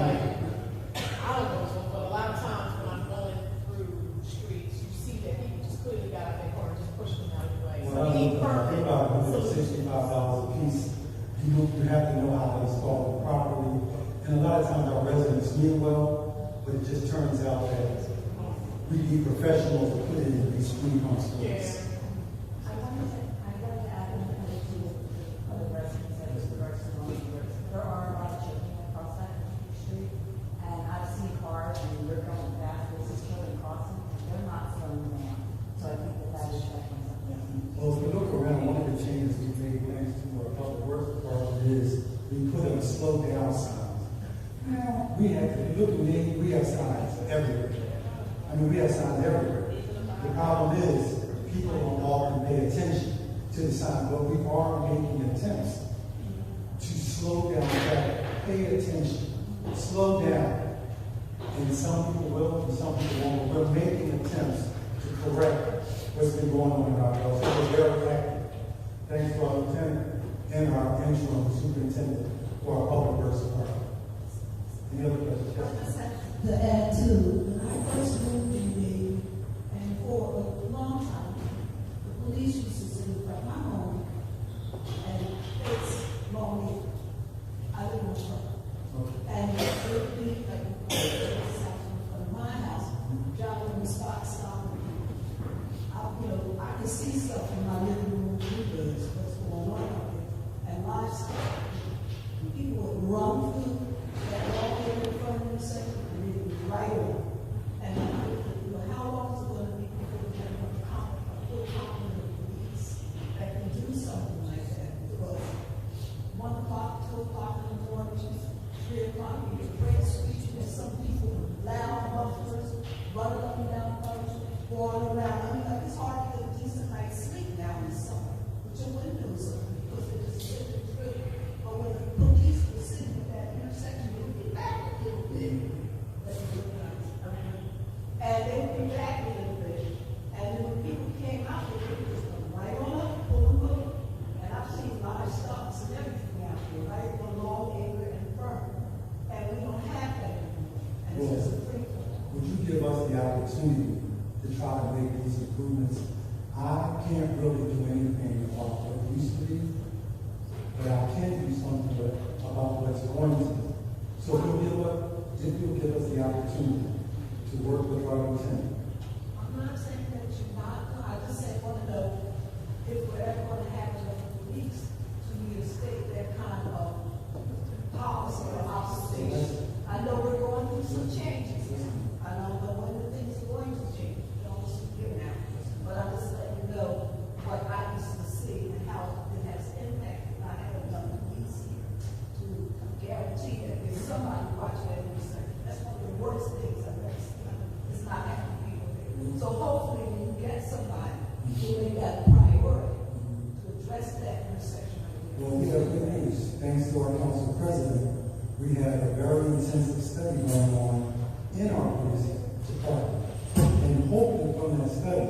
I don't know. But a lot of times when I'm going through streets, you see that people just clearly got out their car and just push them out of the way. So we need permanent solutions. $65 a piece. You have to know how to install it properly. And a lot of times our residents mean well, but it just turns out that we need professionals to put in these speed humps for us. I wanted to add to other residents that is regards to there are a lot of children across that street, and I've seen cars and they're going fast, this is children crossing, and they're not slowing down. So I think that is definitely something. Well, if we look around, one of the changes we made thanks to our public works department is we put up slow down signs. Now, we have signs everywhere. I mean, we have signs everywhere. The problem is, people don't often pay attention to the sign, but we are making attempts to slow down traffic. Pay attention. Slow down. And some people will, and some people won't. We're making attempts to correct what's been going on in our roads. So we're very active. Thanks to our lieutenant and our interim superintendent for our public works department. Any other questions? To add to, when I first moved in Dayton, and for a long time, the police used to sit in front of my home and face Long. I live in front. And it would be like in front of my house, driving the stop. I can see stuff in my living room windows, what's going on out there, and livestock. People would run through that long area in front of the sector, and they would be right over. And how long is it going to be before we have a full complement of police that can do something like that? Because 1 o'clock, 2 o'clock in the morning, 3 o'clock, you get great speech, and some people with loud mufflers running up and down the road, going around. I mean, like, it's hard to get a decent night's sleep now in the summer with your windows open because they're just sitting through. But when the police were sitting at that intersection, they would be back a little bit. And they would be back a little bit. And then when people came out, they would just come right on up, pull them up. And I've seen livestock and everything out there, right? On Long Acre and Fern. And we don't have that anymore. And it's just a free for all. Would you give us the opportunity to try to make these improvements? I can't really do anything about what it used to be, but I can do something about what's going to be. So if you'll give us the opportunity to work with our lieutenant. I'm not saying that you're not, I just said, want to know if we're ever going to have enough police to reinstate that kind of policy or observation. I know we're going through some changes. I don't know when the things are going to change. Don't here now. But I'm just letting you know what I used to see and how it has impacted. I have enough police here to guarantee that there's somebody watching every second. That's one of the worst things I've ever seen. It's not having people there. So hopefully when you get somebody who ain't got a priority to address that intersection. Well, we have good news. Thanks to our council president, we have a very intensive study going on in our police department. And hopefully from that study,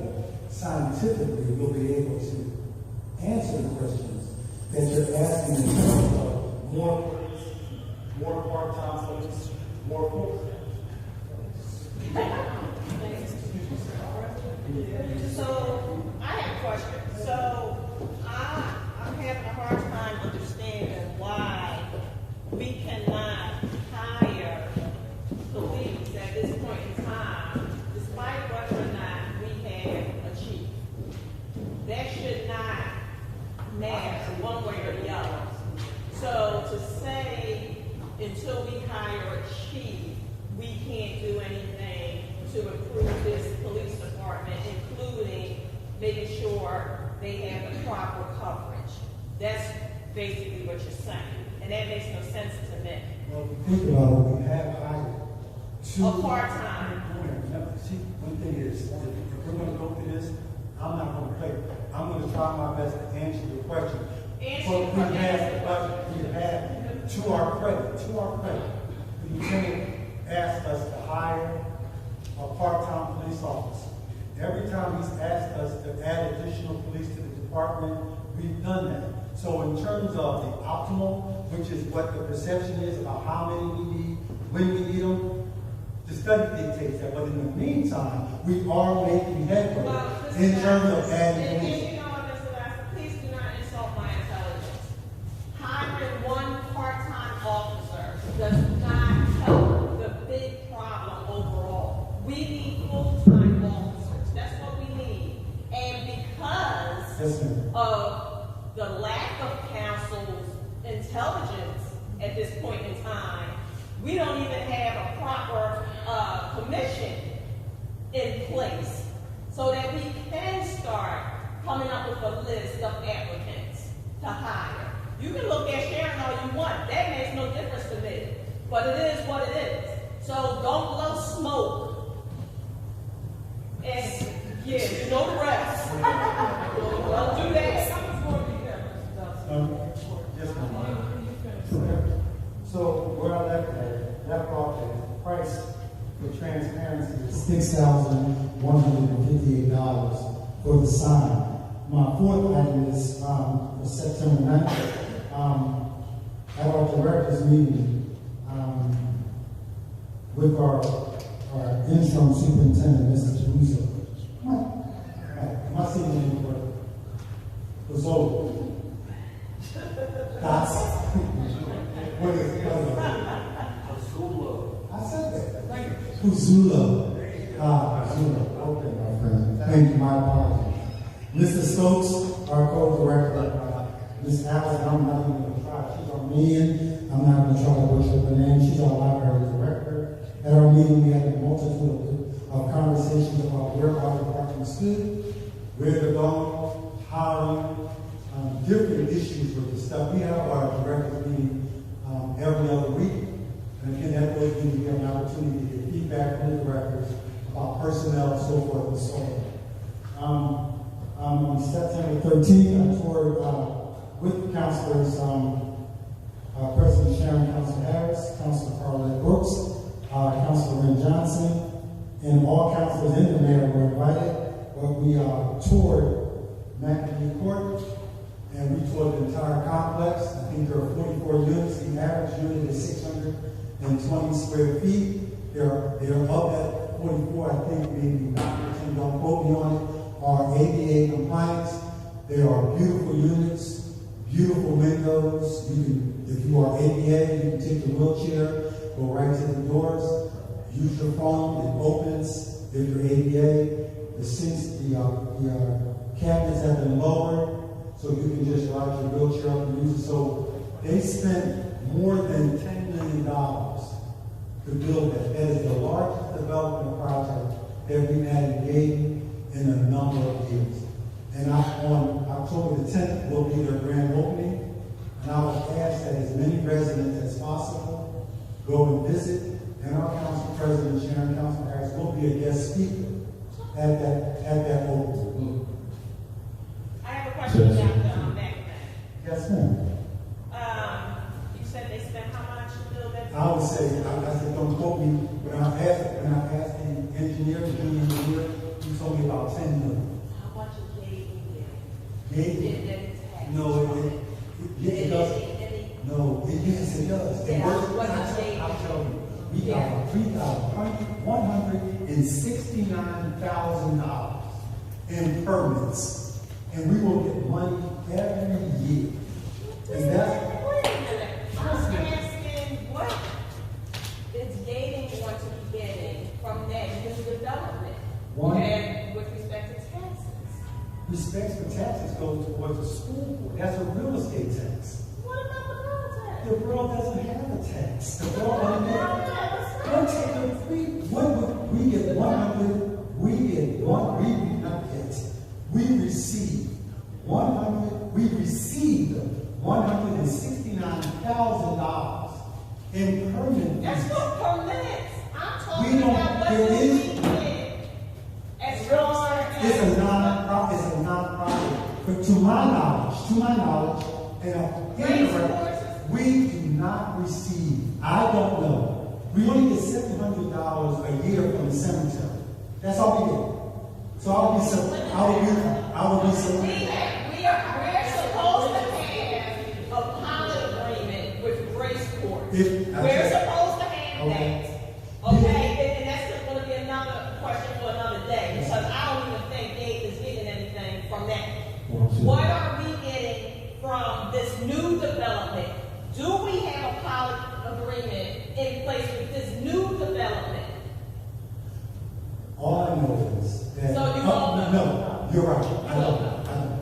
scientifically, we'll be able to answer the questions that you're asking in terms of more at this point in time, despite whether or not we have a chief, that should not matter one way or the other. So to say until we hire a chief, we can't do anything to improve this police department, including making sure they have the proper coverage. That's basically what you're saying, and that makes no sense to me. Well, if you think about it, we have hired two. A part-time. See, one thing is, if we're gonna go through this, I'm not gonna play. I'm gonna try my best to answer your question. But we have, to our credit, the lieutenant asked us to hire a part-time police officer. Every time he's asked us to add additional police to the department, we've done that. So in terms of the optimal, which is what the perception is about how many we need, when we need them, the study dictates that. But in the meantime, we are making headway in terms of adding police. You know what, Mr. Lasser, please do not insult my intelligence. Hiring one part-time officer does not help the big problem overall. We need full-time officers. That's what we need. And because of the lack of council's intelligence at this point in time, we don't even have a proper commission in place so that we can start coming up with a list of applicants to hire. You can look at Sharon all you want. That makes no difference to me. But it is what it is. So don't blow smoke. And yeah, you know the rest. Don't do that. Yes, ma'am. So where I left off at, the price for transparency is $6,158 for the sign. My fourth item is for September 9th. At our directors meeting with our interim superintendent, Mr. Caruso. My senior name was over. That's what is it? I said that. Uzula. Uzula. Okay, my friend. Thank you. My apologies. Mr. Stokes, our co-director, Ms. Allison, I'm not even going to try. She's Armenian. I'm not going to try to butcher her name. She's our library director. At our meeting, we had a multitude of conversations about where our department stood, where they're going, hiring, different issues with the stuff. We have our directors meeting every other week. And again, that way we have an opportunity to get feedback from the directors about personnel, so forth and so on. On September 13th, I toured with the counselors, President Sharon, Councilor Harris, Councilor Carlette Brooks, Councilor Lynn Johnson, and all counselors in the mayor were invited. But we toured McNamee Court, and we toured the entire complex. I think there are 44 units. The average unit is 620 square feet. They're of that 44, I think maybe 9%, don't quote me on it, are ADA compliance. They are beautiful units, beautiful windows. You can, if you are ADA, you can take the wheelchair, go right to the doors, use your phone, it opens. If you're ADA, the sinks, the cabinets have been lowered, so you can just ride your wheelchair up and use it. So they spent more than $10 million to build that. That is the largest development project that we've had in Dayton in a number of years. And on October the 10th will be their grand opening. And I would ask that as many residents as possible go and visit. And our council president, Sharon Council Harris, will be a guest speaker at that opening. I have a question about McNamee. Yes, ma'am. You said they spent how much to build that? I would say, I said, don't quote me. When I asked the engineer, the junior engineer, he told me about 10 million. How much is Dayton? Dayton? No, it doesn't. No, yes, it does. And I'll tell you, we got $169,000 in permits, and we will get money every year. And that's Wait a minute. I'm asking what is Dayton going to be getting Respect for taxes goes towards the school board. That's a real estate tax. What about the borough tax? The borough doesn't have a tax. The borough only we get 100, we get one, we not get. We received $169,000 in permit. That's what permits. I'm talking We don't- about what there do is- we get as far as. It's a non-profit. But to my knowledge, we do not receive, I don't know. We only get $700 a year from the cemetery. That's all we get. So we're supposed to have a pilot agreement with Grace Court. If- We're supposed to have Okay. that. Okay, and that's going to be another question for another day, because I don't even think Dave is getting anything from that. What are we getting from this new development? Do we have a pilot agreement in place with this new development? All I know is that. So you don't know? No, you're right. I don't know.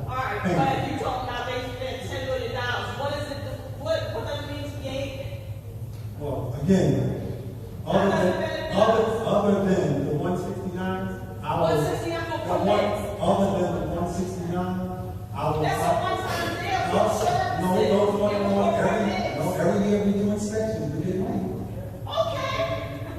All right, Thank but if you talking about they spent $10 million, what is it, what does it mean to be? Well, again, other than the 169, I was. 169 for permits. Other than the 169, I was. That's a one-time deal for services. Every year we do inspections, we get money. Okay.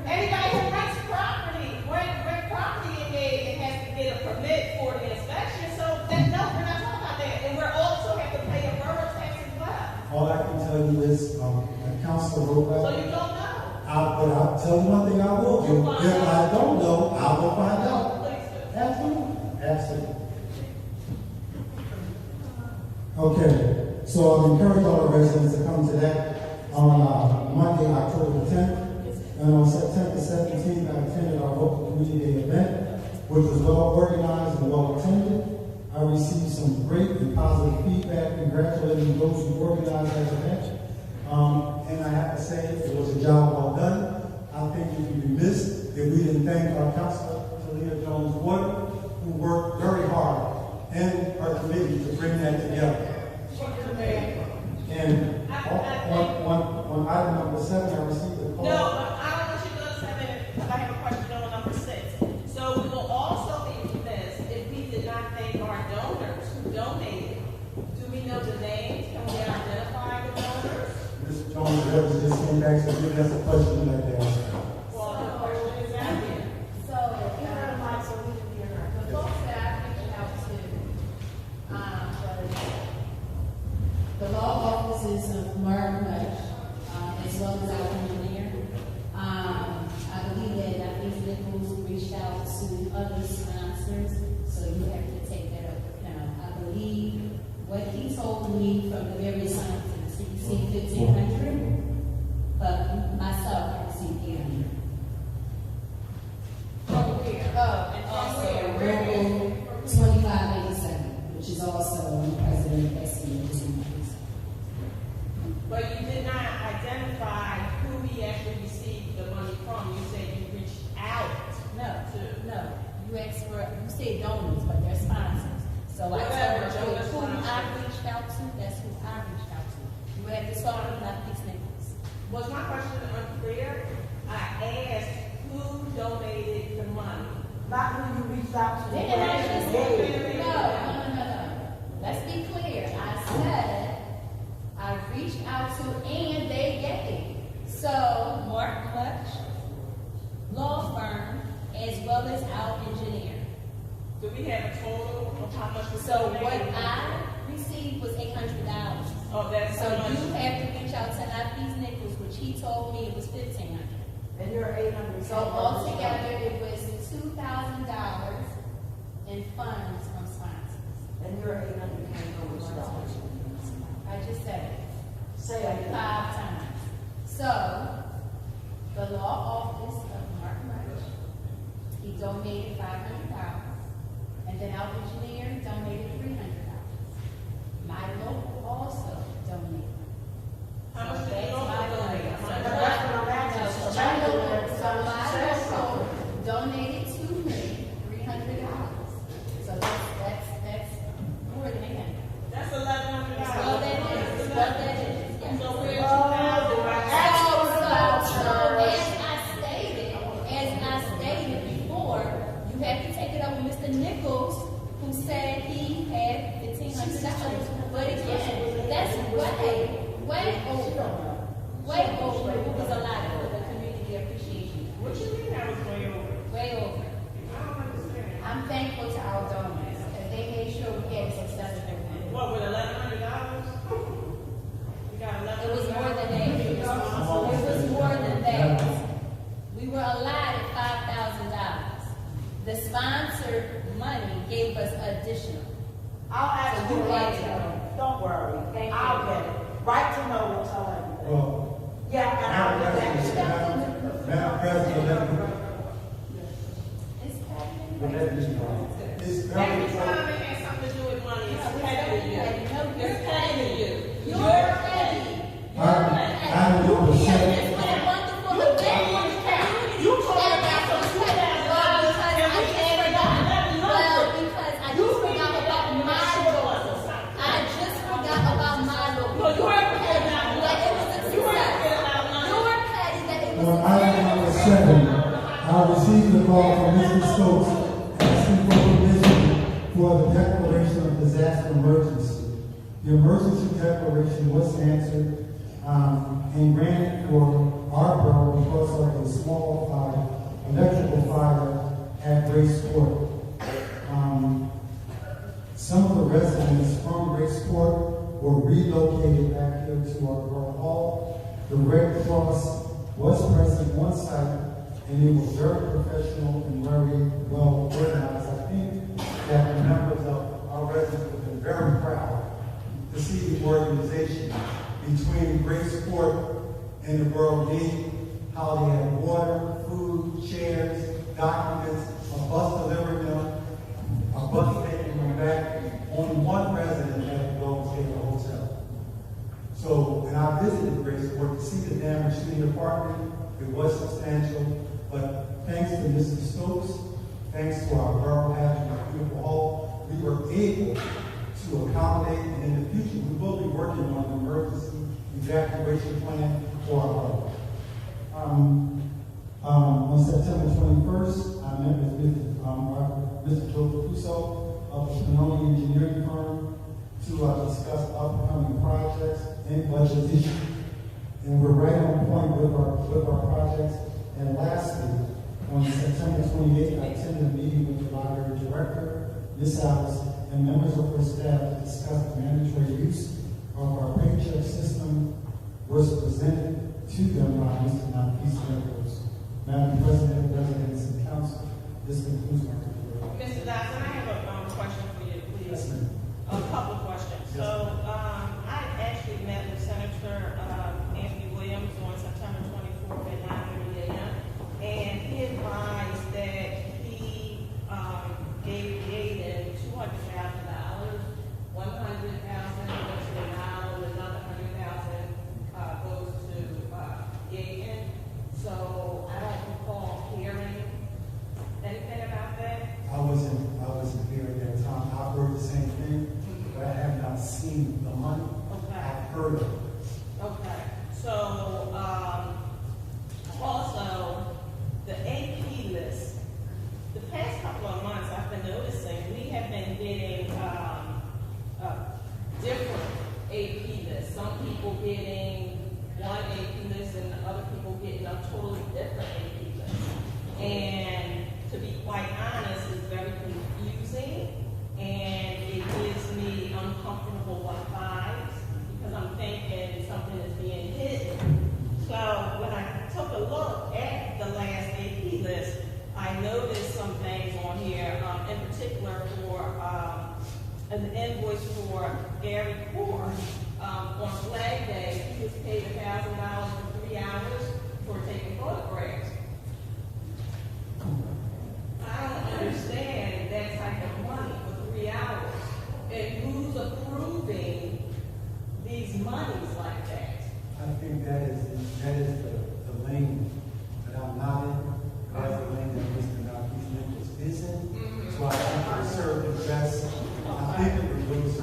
Anybody who rents property, rent property, it has to get a permit for the inspection. So that, no, we're not talking about that. And we're also have to pay a borough tax as well. All I can tell you is, Councilor Roback. So you don't know. But I'll tell you one thing I will do. If I don't know, I will find out. Please do. Absolutely. Okay, so I've encouraged all the residents to come to that on Monday, October the 10th. And on September 17th, I attended our local community day event, which was well organized and well attended. I received some great and positive feedback congratulating those who organized that event. And I have to say, it was a job well done. I think we'd be remiss if we didn't thank our councilor, Talia Jones-Wood, who worked very hard and our committee to bring that together. And on item number 7, I received a call. No, but I don't want you to go to 7 because I have a question on number 6. So we will also be remiss if we did not thank our donors who donated. Do we know the names? Can we identify the donors? Mr. Jones, Rivers just came back, so maybe that's a question you'd like to ask. Well, the question is out here. So, give her a mic so we can hear her. The folks that I reached out to, the law offices of Mark Mudge, as well as our engineer. I believe that Dr. Nichols reached out to other sponsors, so you have to take that up with him. I believe what he told me from the various scientists, he received 1,500, but myself, I received 800. Also, Rebel 2587, which is also President Essie. But you did not identify who he actually received the money from. You said you reached out. No. You asked for, you said donors, but they're sponsors. So I told you who I reached out to, that's who I reached out to. You have to start with Dr. Nichols. Was my question unclear? I asked who donated the money. Not who you reached out to. No. Let's be clear. I said I reached out to and they gave. So Mark Mudge, law firm, as well as our engineer. Do we have a total of how much was So donated? what I received was $800. Oh, that's so so much. you have to reach out to Hafiz Nichols, which he told me it was $1,500. And you're 800. So altogether it was $2,000 in funds from sponsors. And you're 800. I just said it. Say like it. 5 times. So the law office of Mark Mudge, he donated $500, and then our engineer donated $300. My local also donated. How much did That's you my donate? donation. That's what I'm asking. So my local donated $2,300. So that's more than they had. That's $1,100. Well, that is, well, that is, yes. So where's 2,000 right now? As I stated before, you have to take it up with Mr. Nichols, who said he had $1,500. But again, that's way over what was allotted for the community appreciation. What you mean that was way over? Way over. I don't understand. I'm thankful to our donors, because they made sure we had some stuff in their money. What, with $1,100? You got $1,100? It was more than that. It was more than that. We were allotted $5,000. The sponsored money gave us additional. I'll ask So you you right get to it. know. Don't worry. Thank you. I'll get it. Right to know will tell everything. Well, Yeah, and I'll get that. Madam President, it's Every very, time it has something to do with money, it's petty to you. It's petty to you. You're petty. I do the same. It's been a wonderful event for the community. You talking about some $2,000 and we added up Well, because I just forgot about my goals. I just forgot about my goals. Well, you weren't petty about money. That it was a You weren't success. petty about money. You're petty that it was On a item number 7, I received a call from Mr. Stokes asking for permission for the declaration of disaster emergency. The emergency declaration was answered and granted for our borough because of a small fire, electrical fire at Grace Court. Some of the residents from Grace Court were relocated back here to our borough hall. The Red Cross was present on site, and it was very professional and very well organized. I think that the members of our residents have been very proud to see the organization between Grace Court and the Borough Gate, how they had water, food, chairs, documents, a bus delivering them, a bus taking them back. Only one resident had to go and stay in a hotel. So, and I visited Grace Court to see the damage to the apartment. It was substantial, but thanks to Mr. Stokes, thanks to our borough having a beautiful hall, we were able to accommodate, and in the future, we will be working on an emergency evacuation plan for our borough. On September 21st, I met with Mr. Joe Capuso of the Spinelli Engineering Firm to discuss upcoming projects and budget issues. And we're right on point with our projects. And lastly, on September 28th, I attended a meeting with the library director, Ms. Alice, and members of her staff to discuss the mandatory use of our paycheck system was presented to them by Mr. Nafis Nichols. Madam President, residents, and council, this concludes my report. Mr. Dodson, I have a question for you, please. Yes, ma'am. A couple of questions. Yes, So, I actually met with Senator Anthony Williams on September 24th at 9:30 a.m. And he advised that he gave Gaten $200,000, $100,000 goes to the now, and another $100,000 goes to Gaten. So I don't recall hearing anything about that. I wasn't here at that time. I heard the same thing, but I have not seen the money. Okay. I've heard of it. Okay, so, also, the AP list, the past couple of months, I've been noticing, we have been getting, different AP lists. Some people getting one AP list and other people getting a totally different AP list. And to be quite honest, it's very confusing, and it gives me uncomfortable vibes, because I'm thinking something is being hidden. So when I took a look at the last AP list, I noticed some things on here, in particular for an invoice for Gary Core. On Flag Day, he was paid $1,000 for 3 hours for taking photographs. I don't understand that type of money for 3 hours. And who's approving these monies like that? I think that is the lane that I'm not in. That's the lane that Mr. Nafis Nichols is in. So I think it would serve the best. I think it would really serve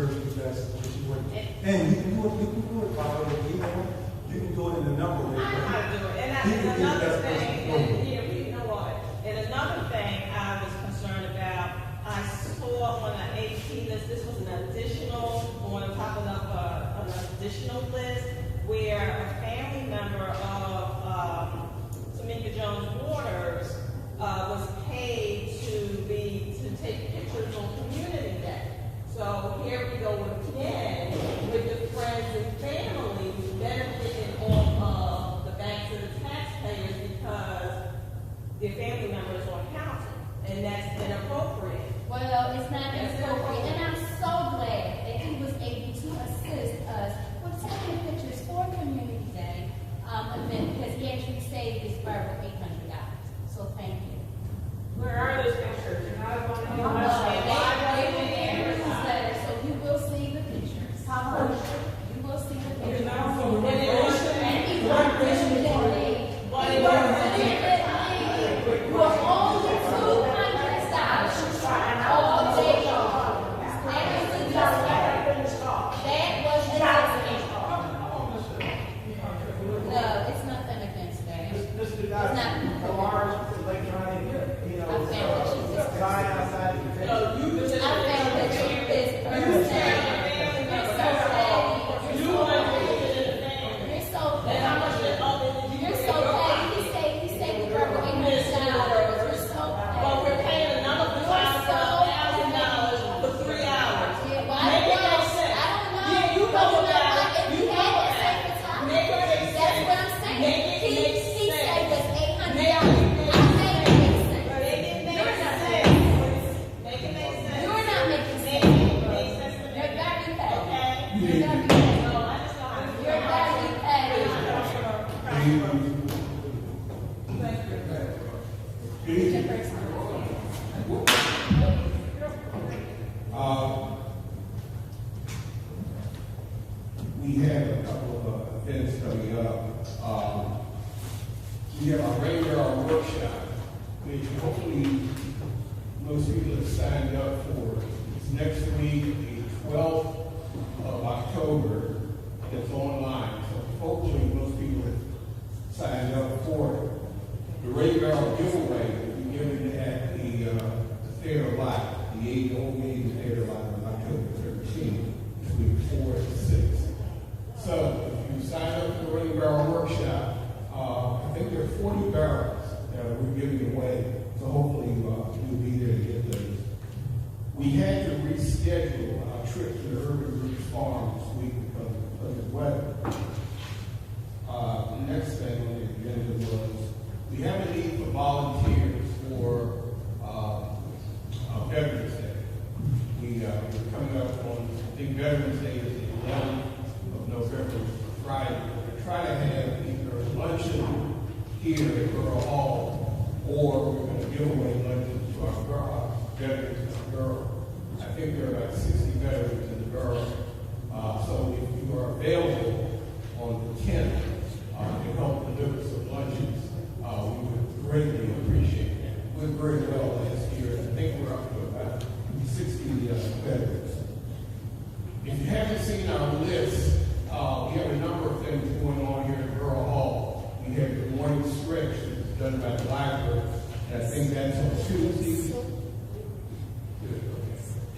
and that's inappropriate. Well, it's not inappropriate, and I'm so glad that he was able to assist us with taking pictures for Community Day event, because he actually saved his borough $800. So thank you. Where are those pictures? You're not going to They were in the newsletter, so you will see the pictures. You will see the pictures. And he worked diligently. He worked diligently for only $200 all day long. That was no, it's nothing against that. Mr. Dodson, from ours to Lake County, you know, sign outside the convention. I found that you is person. You're so petty. You're so petty. He said we brought $800. You're so petty. But we're paying another $5,000 for 3 hours. Yeah, well, Make it make sense. I don't know. Yeah, you But know you know that. what? If You he know had that that. same time, Make it make that's sense. what I'm saying. Make it He make saved us sense. $800. Make it make I made it make sense. Make it make You're not sense. Make it make sense. You're not making Make sense. it make sense to me. You're very petty. Okay? You're very petty. No, I just don't have to. You're very petty. We have a couple of events coming up. We have our regular workshop, which hopefully most people have signed up for. It's next week, the 12th of October. It's online, so hopefully most people have signed up for it. The regular giveaway will be given at the Fair Lot, the old Maiden Fair Lot on October 13th, between 4 and 6. So if you sign up for the Ring Barrel Workshop, I think there are 40 barrels that we're giving away. So hopefully you'll be there to get those. We had to reschedule our trip to the Urban Roots Farm this week because of the weather. The next thing on the agenda was we have a need for volunteers for Veterans Day. We're coming up on, I think Veterans Day is the 11th of November, Friday. We're trying to have either a luncheon here at Borough Hall, or we're going to give away luncheon to our veterans in the borough. I think there are about 60 veterans in the borough. So if you are available on the 10th to help deliver some luncheons, we would greatly appreciate it. We went very well last year. I think we're up to about 60 veterans. If you haven't seen our list, we have a number of things going on here at Borough Hall. We have the morning stretch that's done by the library, and I think that's on Tuesday.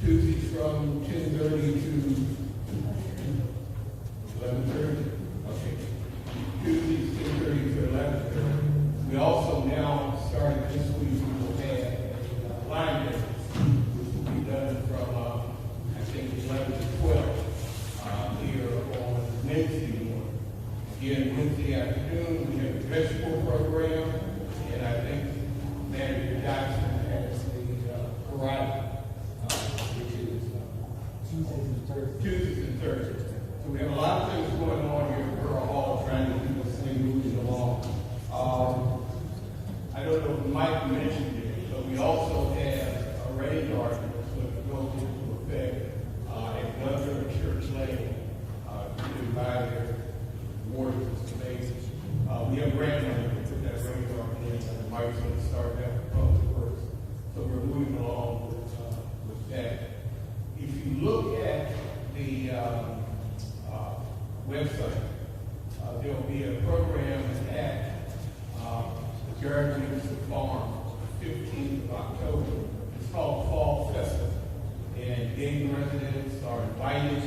Tuesday from 10:30 to 11:30. Okay. Tuesdays 10:30 to 11:30. We also now started this week, we will have line days, which will be done from I think 11 to 12 here on Wednesday morning. Again, Wednesday afternoon, we have a vegetable program, and I think Manager Johnson has the karate, which is Tuesdays and Thursdays. So we have a lot of things going on here at Borough Hall, trying to do this thing moving along. I don't know if Mike mentioned it, but we also have a rain garden that's going to go into effect at Gunther Church Lane. You can buy their water system basis. We have grant money to put that rain garden in, and Mike's going to start that with Public Works. So we're moving along with that. If you look at the website, there'll be a program at the Garden Farm, 15th of October. It's called Fall Festival. And Dayton residents are invited.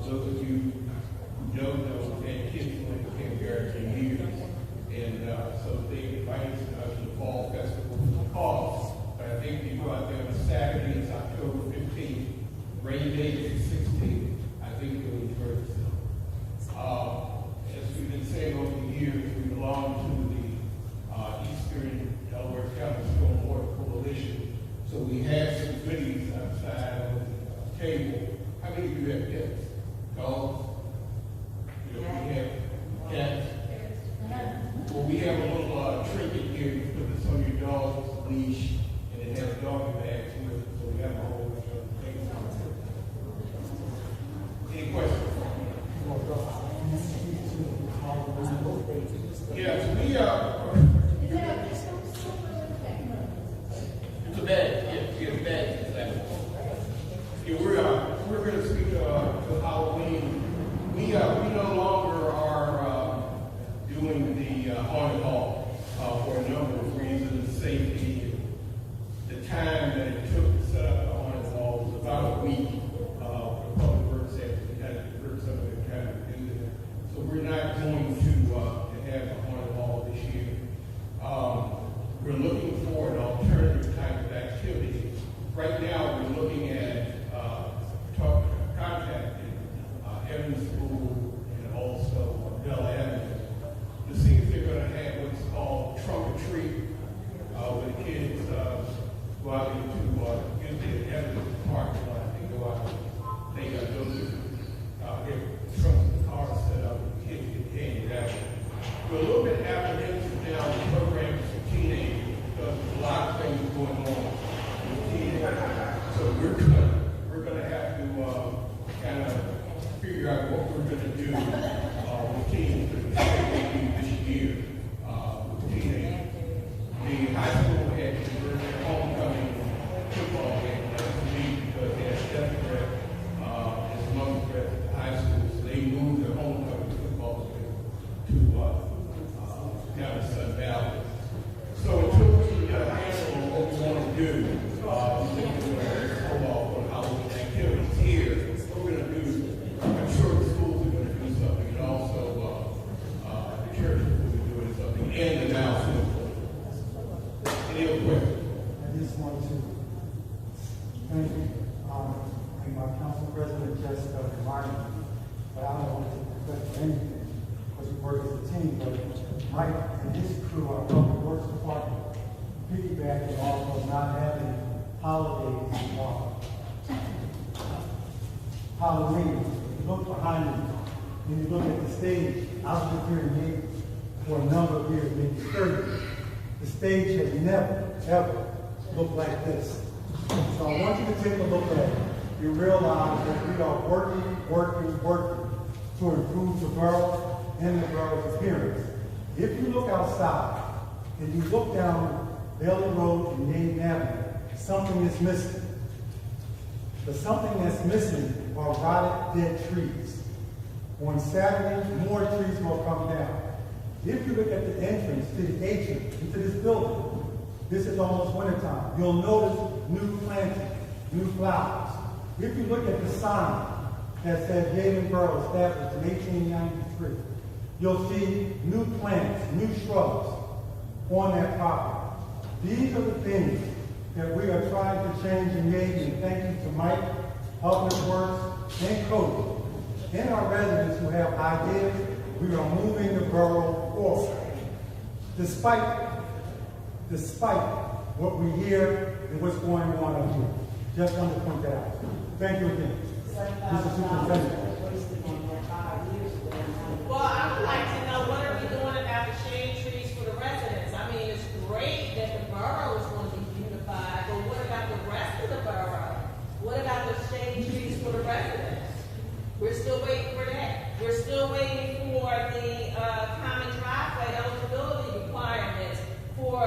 Those of you who don't know, we've had kids who went to King Garrett for years. And so they invited us to the Fall Festival for the cause. But I think if you go out there on Saturday, it's October 15th. Rain date is 16th. I think you'll enjoy yourself. As we've been saying over the years, we belong to the Eastern Delaware County Stormwater Coalition. leash, and it has doggy bags with it, so we have a whole bunch of things on it. Any questions? Yes, we it's a bed, yeah, it's a bed, exactly. Yeah, we're going to speak to Halloween. We no longer are doing the haunted hall for a number of reasons, safety. The time that it took to set up the haunted hall was about a week. The public works had to convert some of it kind of into there. So we're not going to have a haunted hall this year. We're looking for an alternative type of activity. Right now, we're looking at contacting Evans School and also Bell Avenue to see if they're going to have what's called trunk or treat, where the kids go out into the Evans parking lot and go out. They got those their trunks in the car set up and kids get handed out. We're a little bit apprehensive now with programs for teenagers because there's a lot of things going on with teenagers. So we're going to have to kind of figure out what we're going to do with teens this year with teenagers. The high school had converted their homecoming football game last week because they had death threat and some other threats at the high school, so they moved their homecoming football game to down in Sun Valley. So until we handle what we want to do, we think we're going to hold off on Halloween activities here. What we're going to do, I'm sure the schools are going to do something, and also the church will be doing something, and the mouse. Any other questions? I just want to thank my council president, Jessica, reminded me, but I don't want to affect anything because we work as a team. But Mike and his crew, our public works department, piggybacking off of not having holidays involved. Halloween, if you look behind me, when you look at the stage, I've been here in Naples for a number of years, maybe 30. The stage has never, ever looked like this. So I want you to take a look at it. You realize that we are working to improve the borough and the borough's appearance. If you look outside and you look down Bailey Road and Dayton Avenue, something is missing. The something that's missing are rotted dead trees. On Saturday, more trees will come down. If you look at the entrance to the atrium, into this building, this is almost wintertime. You'll notice new planting, new flowers. If you look at the sign that says Galen Borough established in 1893, you'll see new plants, new shrubs on that property. These are the things that we are trying to change and make, and thank you to Mike, Public Works, and Cody, and our residents who have ideas. We are moving the borough forward. Despite what we hear and what's going on up here. Just want to point that out. Thank you again. Mr. Superintendent. Well, I would like to know, what are we doing about the shade trees for the residents? I mean, it's great that the borough is going to be unified, but what about the rest of the borough? What about the shade trees for the residents? We're still waiting for that. We're still waiting for the common driveway eligibility requirements for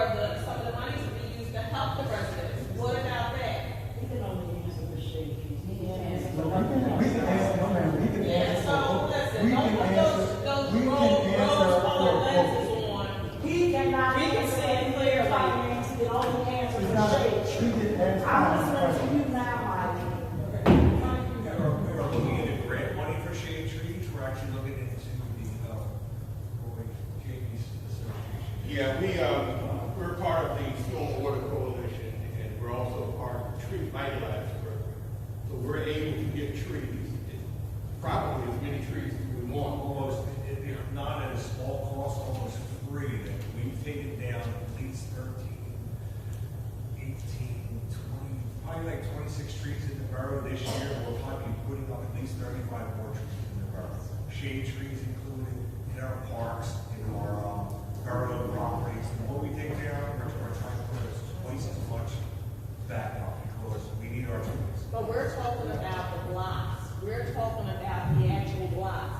some of the money to be used to help the residents. What about that? We can only answer the shade trees. We can answer We can answer, no ma'am, we can answer. So listen, We don't can put answer. those We can rose-colored lenses answer. on. We cannot We can see it clearly. finance the only answer It's to not, shade we trees. did answer. I'm listening to you now, Mike. We're looking into grant money for shade trees. We're actually looking into the Jamie's Association. Yeah, we're part of the Storm Water Coalition, and we're also part of the Tree Vitalize program. So we're able to get trees, probably as many trees as we want. Almost, if not at a small cost, almost free, that we've taken down at least 13, 18, 20, probably like 26 trees in the borough this year. We'll probably be putting up at least 35 more trees in the borough. Shade trees included in our parks, in our borough properties. And what we take down, we're trying to put as 26 But we're talking about the blocks. We're talking about the actual blocks.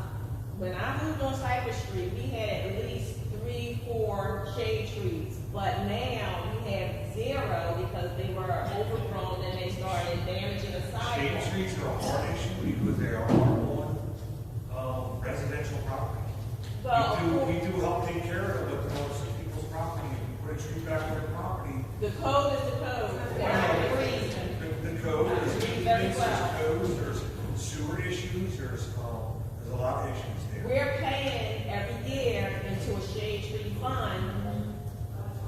When I moved on Cypress Street, we had at least 3, 4 shade trees. But now we have 0 because they were overgrown and they started damaging the sidewalk. Shade trees are a hard issue because they are on residential property. We do help take care of it, but most of people's property, if you put a tree back on their property. The code is the code. The code is maintenance, there's codes, there's sewer issues, there's a lot of issues there. We're paying every year into a shade tree fund.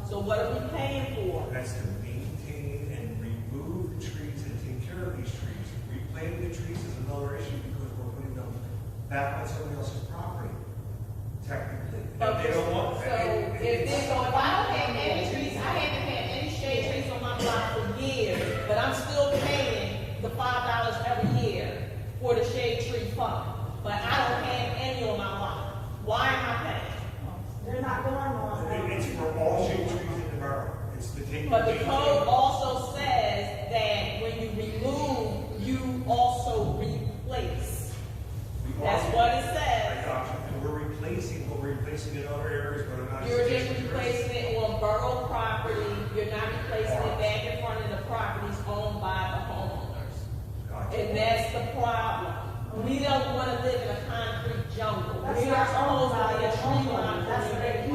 So what are we paying for? That's to maintain and remove the trees and take care of these trees. Replanting the trees is another issue because we're putting them back on somebody else's property, technically. And they don't want that. So if I don't have any trees, I haven't had any shade trees on my block for years, but I'm still paying the $5 every year for the shade tree fund. But I don't have any on my block. Why am I paying? They're not going on. It's for all shade trees in the borough. It's to take. But the code also says that when you remove, you also replace. That's what it I says. got you. And we're replacing in other areas, but I'm not. You're just replacing it on borough property. You're not replacing it back in front of the properties owned by the homeowners. Gotcha. And that's the problem. We don't want to live in a concrete jungle. That's We not are supposed to be a tree homeowner. line. That's what they do.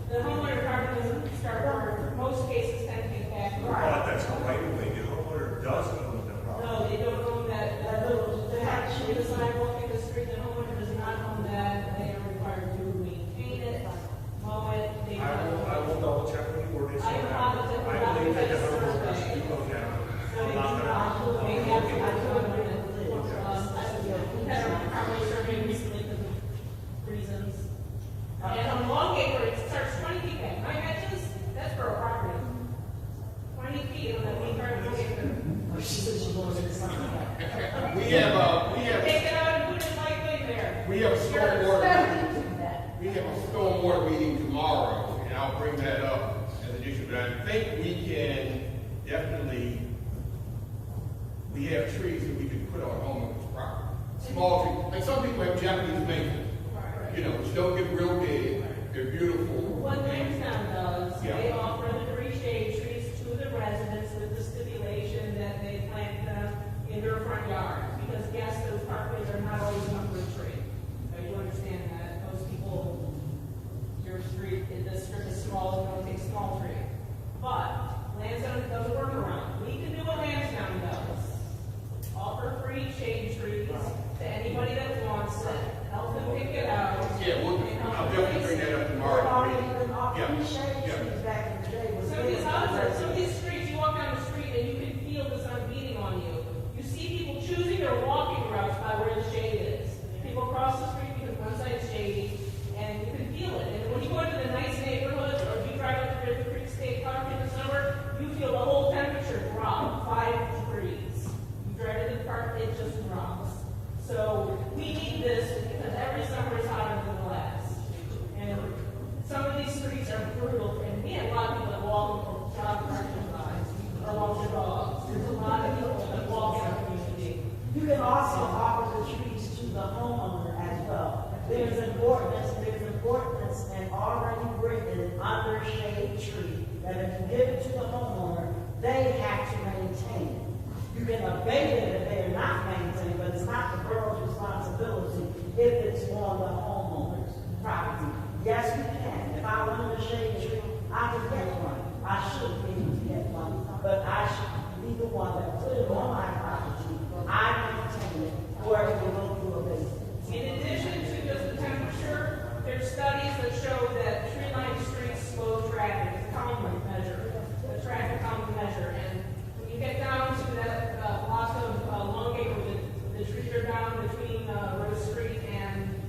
The homeowner department doesn't start work, most cases 10 feet back. But that's a right of way. The homeowner does own the property. No, they don't own that little, they have to shoot the sidewalk in the street, the homeowner does not own that, they are required to maintain it, mow it, they. I will double check with the ordinance. I am positive I believe that the homeowner does do own that. I'm not gonna. They have to, we had a property survey recently because of reasons. And on Long Acre, it starts 20 feet back, 9 inches, that's for a property. 20 feet on that main part of Long Acre. We have, Take it out and put it like there. we have a stormwater, we have a stormwater meeting tomorrow, and I'll bring that up as an issue, but I think we can definitely, we have trees that we can put on homeowners' property. Small trees, like some people have Japanese maples, you know, which don't get real big, they're beautiful. What Lansdowne does, Yeah. they offer the free shade trees to the residents with the stipulation that they plant them in their front yards. Because yes, those parkways are not always under a tree. Now, you understand that, most people, your street, the strip is small, you don't take small tree. But Lansdowne does a workaround. We can do what Lansdowne does. Offer free shade trees to anybody that wants it, help them pick it out. Yeah, I'll definitely bring that up tomorrow. Yeah, Some of these houses, some of these streets, you walk down the street and you can feel the sun beating on you. You see people choosing their walking routes by where the shade is. People cross the street because one side is shady, and you can feel it. And when you go into the nice neighborhoods, or if you drive up to River Creek State Park in the summer, you feel the whole temperature drop 5 degrees. You drive to the park, it just drops. So we need this because every summer is hotter than the last. And some of these streets are brutal, and we have a lot of people that walk or jog exercise, or walk their dogs. There's a lot of people that walk in our community. You can also offer the trees to the homeowner as well. There's an ordinance and already written under shade tree that if you give it to the homeowner, they have to maintain it. You can abate it if they're not maintained, but it's not the borough's responsibility if it's on the homeowner's property. Yes, you can. If I wanted a shade tree, I could get one. I should be able to get one, but I should be the one that put it on my property. I maintain it, or it will go through a basement. In addition to just the temperature, there's studies that show that tree-lined streets slow traffic. It's a common measure, a traffic common measure. And when you get down to that block of Long Acre, the trees are down between Rose Street and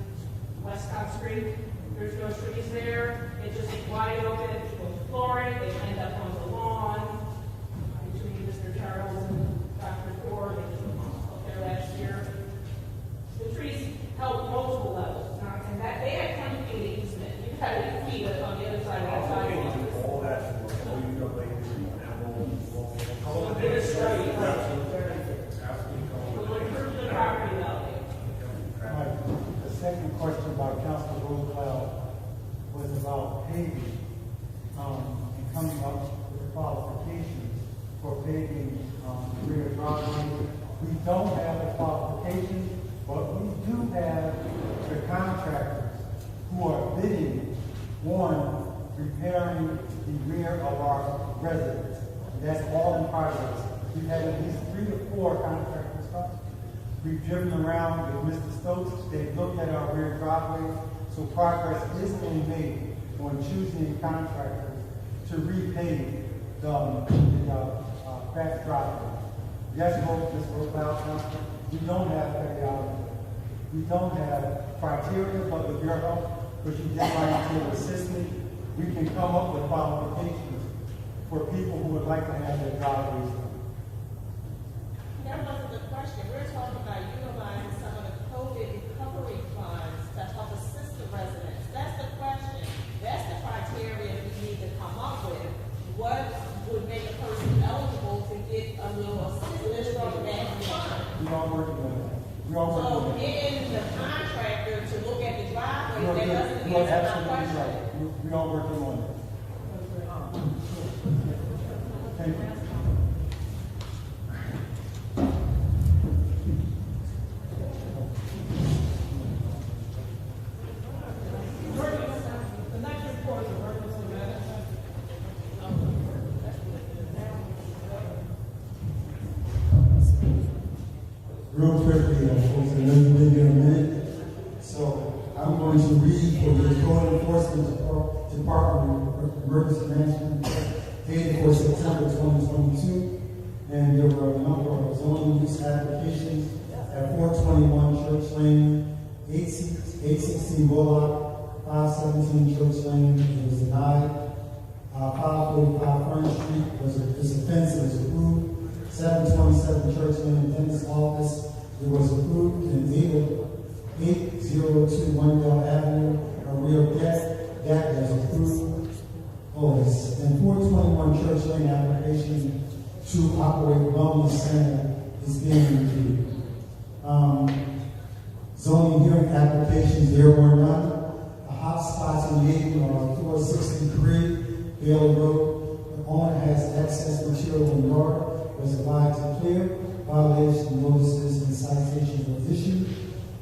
qualifications for paving rear driveways. We don't have the qualifications, but we do have the contractors who are bidding on repairing the rear of our residents. That's all in progress. We've had at least 3 to 4 contractors come. We've driven around with Mr. Stokes. They've looked at our rear driveways. So progress is being made on choosing contractors to repave the back driveway. Yes, Ms. Rosal, we don't have criteria, but with your help, which you just like to assist me, we can come up with qualifications for people who would like to have their driveways done. That wasn't the question. We're talking about utilizing some of the COVID recovery funds to help assist the residents. That's the question. That's the criteria we need to come up with. What would make a person eligible to get a little assistance from that fund? We are working on that. So getting the contractor to look at the driveway, that doesn't answer my question. Right. We are working on it. Thank you. The next report is emergency management. Real quickly, folks, I know you've been here a minute. So I'm going to read for the Code Enforcement Department Emergency Management dated for September 2022. And there were a number of zoning use applications at 421 Church Lane, 816 Bullock, 517 Church Lane, it was denied. 545 Fern Street this offense was approved. 727 Church Lane, dentist office, it was approved. And 8021 Wendell Avenue, a rear deck, that was approved. And 421 Church Lane application to operate wellness center is being reviewed. Zoning hearing applications, there were none. The hot spots in Dayton are 463 Bailey Road. The owner has excess material in the yard, was advised to clear. Violation notices and citations were issued.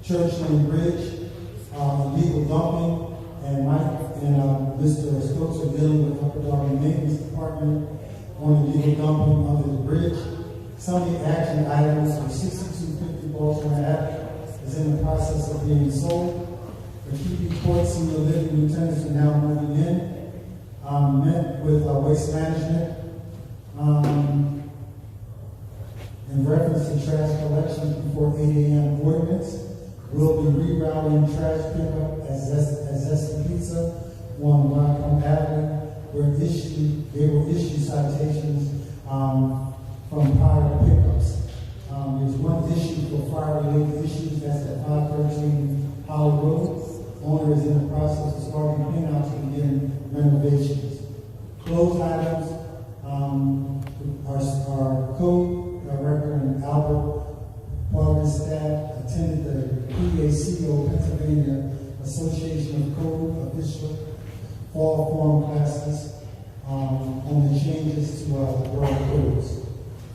Church Lane Bridge, illegal dumping, and Mike and Mr. Stokes are dealing with Upper Darby Maintenance Department on illegal dumping under the bridge. Some of the action items for 6250 Baltimore Ave is in the process of being sold. The Keepy Court senior living lieutenants are now moving in. Met with Waste Management in reference to trash collection before 8 a.m. ordinance. We'll be rerouting trash pickup as Zesty Pizza on Rockland Avenue, where they will issue citations from prior pickups. There's one issue for fire-related issues, that's at 513 Hollow Road. Owner is in the process of starting cleanouts and begin renovations. Closed items, our code director and Albert Quality staff attended the PACO Pennsylvania Association of Code Official fall form classes on the changes to our borough codes.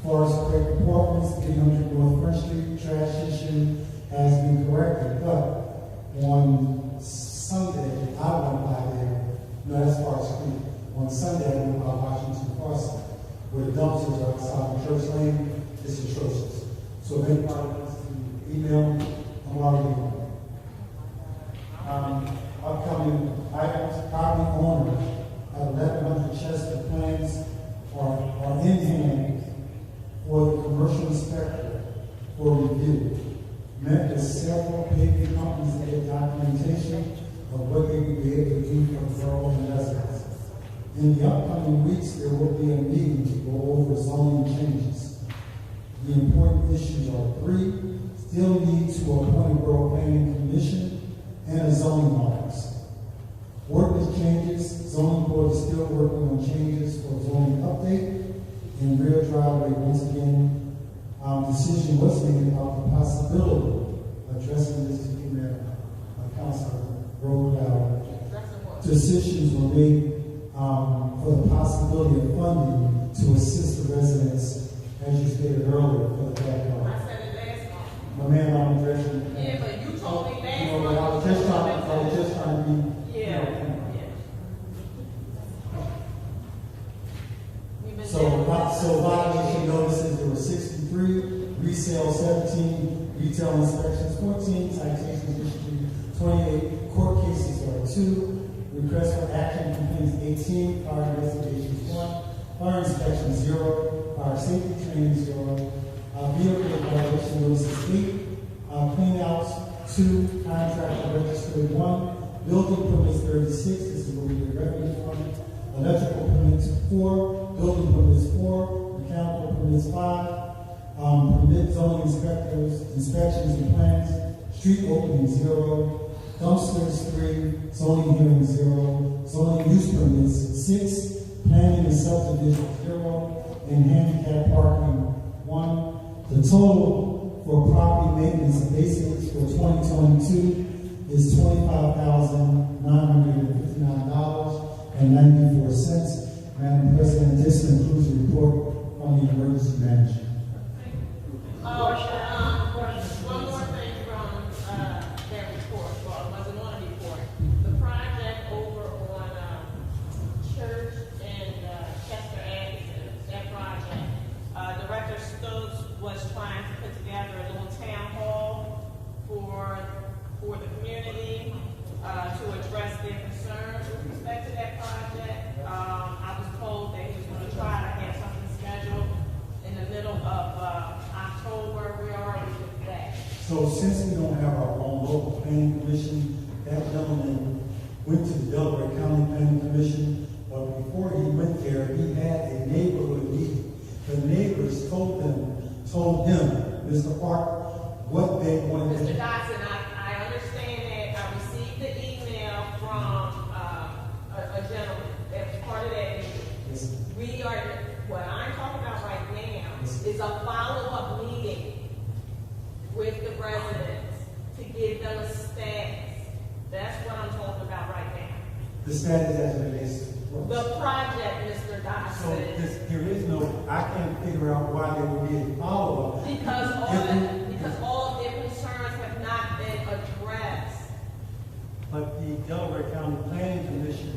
Forest Creek Apartments, 300 North Front Street, trash issue has been corrected, but on Sunday, I went by there, no, that's Forest Creek. On Sunday, I went by Washington Crossing, where the dumpsters are outside of Church Lane. It's atrocious. So if anybody wants to email, I'm already on. Upcoming items, property owner at 1100 Chester plans are in hand for the commercial inspector for review. Met with several paving companies to get documentation of what they would be able to do for the borough and residents. In the upcoming weeks, there will be a meeting to go over zoning changes. The important issues are 3, still need to appoint a borough planning commission and a zoning office. Ordinance changes, zoning board is still working on changes for zoning update and rear driveway. Once again, decision was made about the possibility of addressing this to the Councilor Road. Decisions were made for the possibility of funding to assist the residents, as you stated earlier, for the backlog. I said it last month. My man, I'm addressing. Yeah, but you told me last You know, month. I was just trying to be. Yeah. You know, We've been So violation notices, there were 63, resale 17, retail inspections 14, citations issued 28, court cases are 2, requests for action complaints 18, fire investigations 1, fire inspection 0, fire safety training 0, vehicle violation notices 8, cleanouts 2, contractor registered 1, building permits 36, this is what we get revenue from, electrical permits 4, building permits 4, mechanical permits 5, permit zoning inspectors, inspections and plans, street opening 0, dumpsters 3, zoning hearing 0, zoning use permits 6, planning and subdivision 0, and handicap parking 1. The total for property maintenance basics for 2022 is $25,959.94. Madam President, this concludes the report on the emergency management. One more thing from that report, well, it wasn't on the report. The project over on Church and Chester Avenue, that project, Director Stokes was trying to put together a little town hall for the community to address their concerns with respect to that project. I was told that he was going to try to have something scheduled in the middle of October. Where are we with that? So since we don't have our own local planning commission, that gentleman went to the Delaware County Planning Commission, but before he went there, he had a neighborhood meeting. The neighbors told him, Mr. Park, what they wanted to do. Mr. Dodson, I understand that. I received the email from a gentleman that was part of that meeting. What I'm talking about right now is a follow-up meeting with the residents to give them a status. That's what I'm talking about right now. The status as it relates to The project, Mr. So Dodson. there is no, I can't figure out why there would be a follow-up. Because all their concerns have not been addressed. But the Delaware County Planning Commission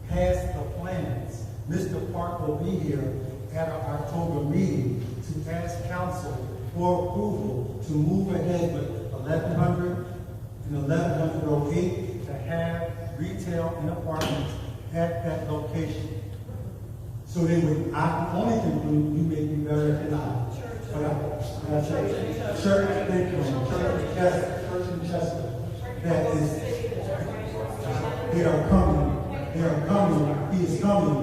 passed the plans. Mr. Park will be here at our October meeting to ask council for approval to move ahead with 1100 and 1108 to have retail and apartments at that location. So they would, I can only conclude, you may be better than I. Church and Chester, that is, they are coming, he is coming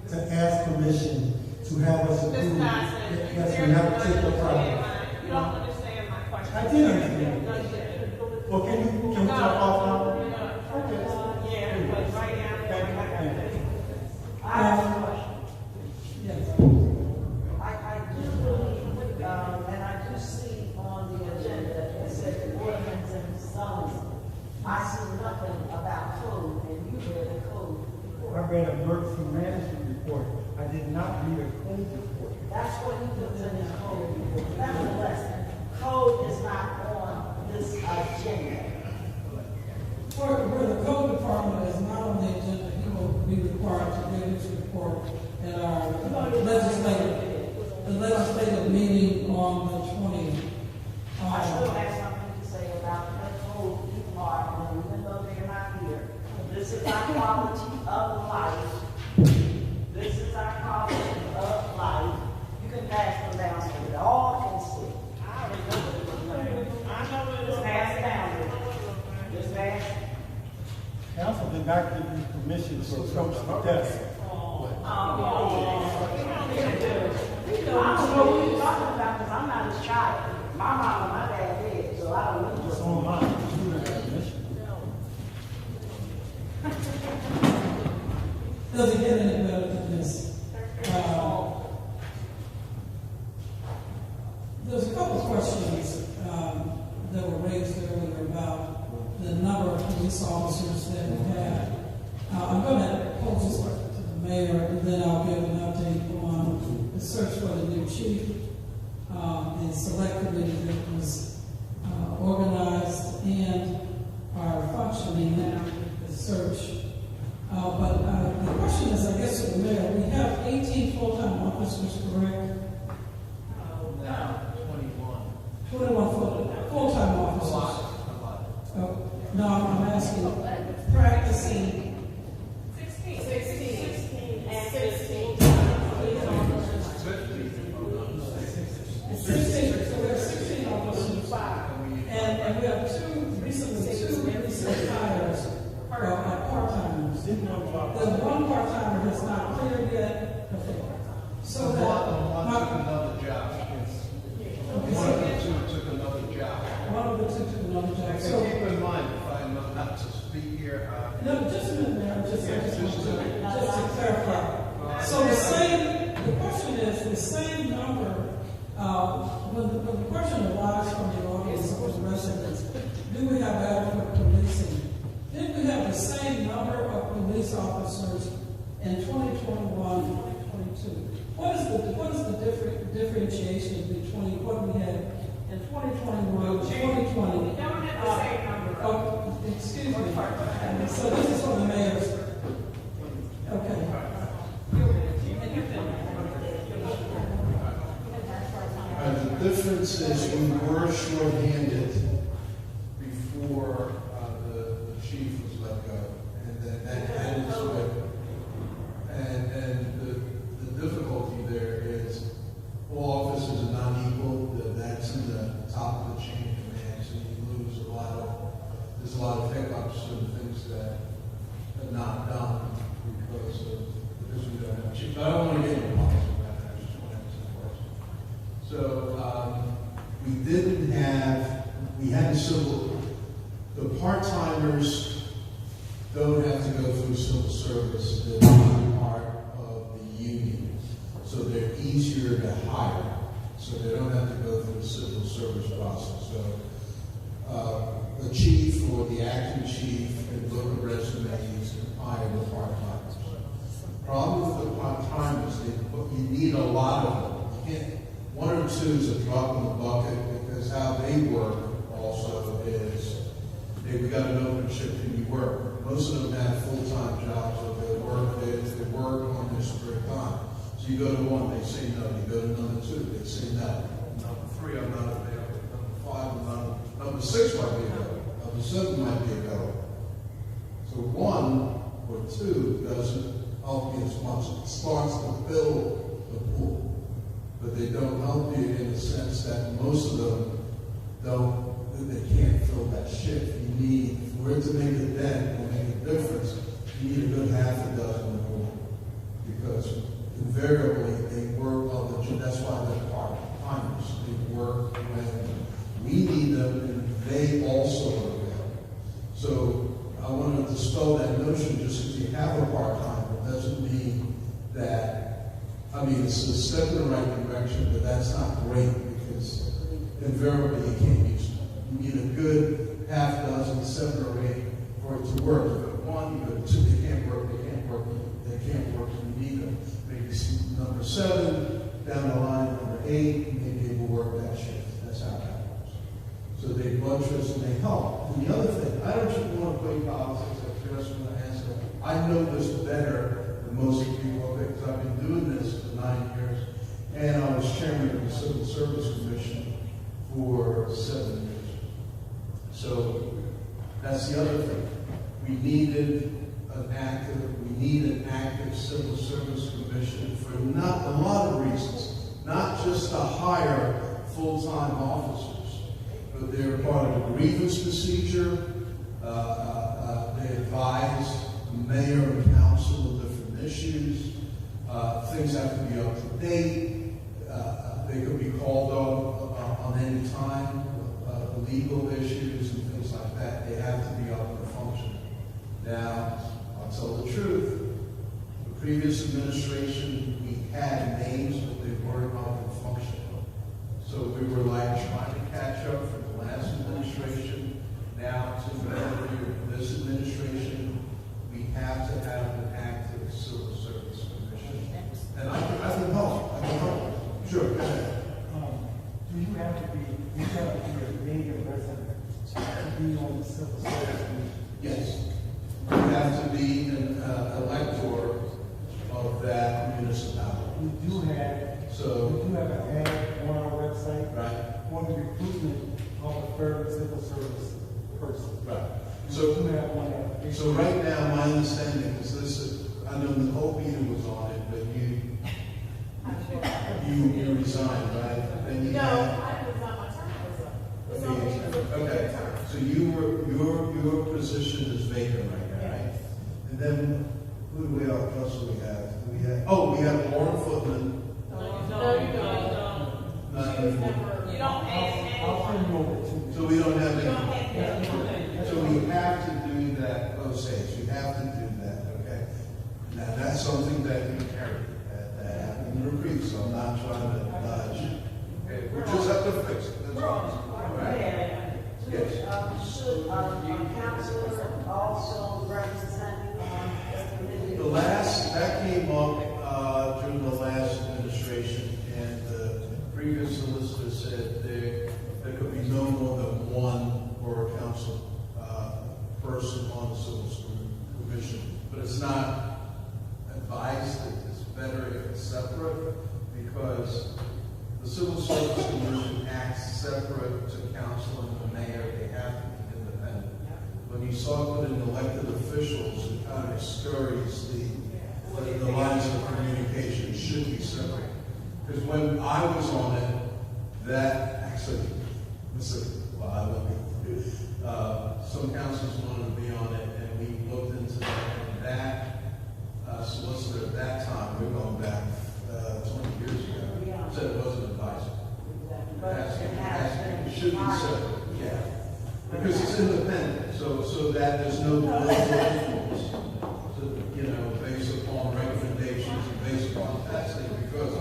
to ask permission to have us approve. Yes, we have to take the project. You don't understand my question. I did understand. Well, can we talk offline? Yeah, but right now, I have a question. Yes. I do believe, and I do see on the agenda, it said ordinance and zoning. I see nothing about code, and you read the code I report. read an emergency management report. I did not read a code report. That's what he puts in his code report. Nevertheless, code is not on this agenda. Where the code department is not on the agenda, he will be required to give his report at our legislative meeting on the 20th. I still have something to say about the code department, even though they're not here. This is our quality of life. This is our quality of life. You can pass them down so we all can see. I already know what it looks like. I know what it Just looks pass it like. down. Just pass it. Council did not give you permission to approach the desk. I don't know what you're talking about because I'm not his child. My mom and my dad did, so I don't need It's to. online. You didn't have permission. Doesn't get any better than this. There's a couple of questions that were raised earlier about the number of police officers that we have. I'm going to pose this officers, correct? Now, 21. 21 full-time officers. A lot. No, I'm asking, practicing. 16 and 16. 16, so we have 16 officers. And we have two recent hires, part-timers. The one part-timer has not cleared yet. So that. One took another job. One of the two took another job. One of the two took another job. So keep in mind, if I know not to speak here, No, just a minute, Mayor, just to clarify. So the question is, the same number, when the question arises from the audience or the residents, do we have adequate policing? Did we have the same number of police officers in 2021, 2022? What is the differentiation between what we had in 2021 and 2020? We don't have the same number. Oh, excuse me. So this is from the mayor's. Okay. The difference is we were short-handed before the chief was let go, and then that added to it. And the difficulty there is all officers are not equal. That's in the top of the chain of command, so you lose there's a lot of hiccups and things that are not done because we don't have chief. I don't want to get into politics about that. I just want to answer the question. So we had the part-timers don't have to go through civil service. They're not part of the union. So they're easier to hire. So they don't have to go through the civil service process. So the chief or the acting chief can look at resumes and hire the part-timers. The problem with the part-timers, you need a lot of them. You can't, one or two is a drop in the bucket because how they work also is, hey, we got an open shift, can you work? Most of them have full-time jobs, so they work on their spare time. So you go to one, they say no. You go to number two, they say no. Number three, I'm not available. Number five, I'm not. Number six might be available. Number seven might be available. So one or two doesn't help you as much. It starts to build the pool. But they don't help you in the sense that most of them they can't fill that shift. You need, for it to make a dent or make a difference, you need a good half a dozen or more. Because invariably they work well, that's why they're part-timers. They work when we need them and they also are available. So I want to dispel that notion just because you have a part-timer doesn't mean that, it's a step in the right direction, but that's not great because invariably you can't use them. You need a good half dozen, 7 or 8 for it to work. You go to one, you go to two, they can't work, you need them. Maybe number 7, down the line, number 8, maybe they will work that shift. That's how that works. So they buttress and they help. And the other thing, I don't just want to play politics, I just want to answer. I know this better than most people because I've been doing this for 9 years, and I was chairman of the Civil Service Commission for 7 years. So that's the other thing. We need an active Civil Service Commission for not a lot of reasons, not just to hire full-time officers, but they're part of the grievance procedure. They advise the mayor and council on different issues. Things have to be up to date. They could be called up on any time. Legal issues and things like that, they have to be up and functioning. Now, I'll tell the truth. The previous administration, we had names, but they weren't up and functioning. So we were like trying to catch up from the last administration. Now, to this administration, we have to have an active Civil Service Commission. And I can help. Sure, go ahead. Do you have to be a native resident to be on the Civil Service Commission? Yes. You have to be an elector of that municipality. Do do have, So- we do have an ad on our website. Right. For the recruitment of a third civil service person. Right. We So, do have one application. so right now, my understanding is this, I know Nicole Peter was on it, but you resigned, right? And you No, had- I was on my term was up. It's only Okay, so your position is vacant right now, right? And then, who do we else do we have? We have Lauren Footman. No, you don't. Not She was anymore. never, you don't have I'll turn you over to. So we don't have You don't any. have So we have to do that, OSAs, we have to do that, okay? Now, that's something that you carry, that happened in Reprieve, so I'm not trying to dodge. Okay, we just have to fix it, that's all. Right? Yes. Should a counselor also represent the committee? That came up during the last administration, and the previous solicitor said there could be no more than one borough council person on the civil service commission. But it's not advised, it's better if it's separate, because the civil service commission acts separate to council and the mayor. They have to be independent. When you start putting elected officials, it kind of scurries the lines of communication. It should be separate. Because when I was on it, that actually, some councils wanted to be on it, and we looked into that. And that solicitor at that time, we're going back 20 years ago, said it wasn't advisable. It should be separate, yeah. Because it's independent, so that there's no political influence, based upon recommendations and based upon testing, because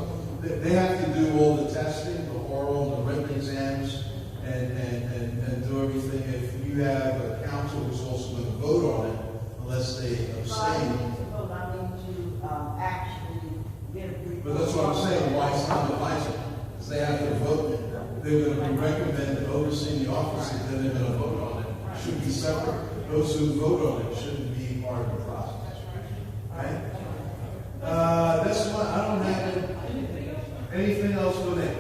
they have to do all the testing, the oral, the written exams, and do everything. If you have a council who's also going to vote on it, unless they abstain. But that's what I'm saying, why it's not advisable, because they have to vote. They're going to be recommended overseeing the offices, then they're going to vote on it. It should be separate. Those who vote on it shouldn't be part of the process. Right? That's why I don't have anything else with it.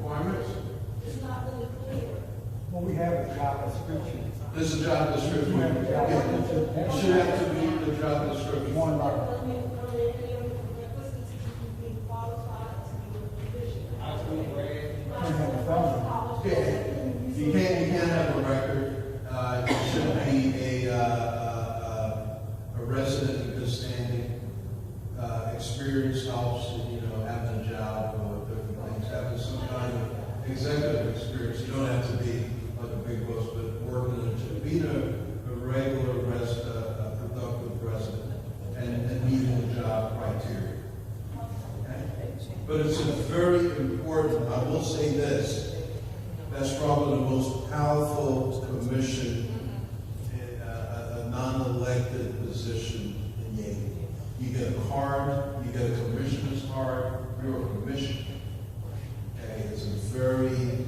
Requirements? Well, we have a job description. There's a job description. We have a job description. It should have to be the job description. One letter. Yeah, you can't have a record. It should be a resident in good standing. Experience helps, having a job or different things, having some kind of executive experience. You don't have to be like a big boss, but working being a regular productive resident and meeting the job criteria. But it's a very important, I will say this, that's probably the most powerful commission, a non-elected position in Yale. You get a card, you get a commissioner's card, you're a commissioner. Okay, it's a very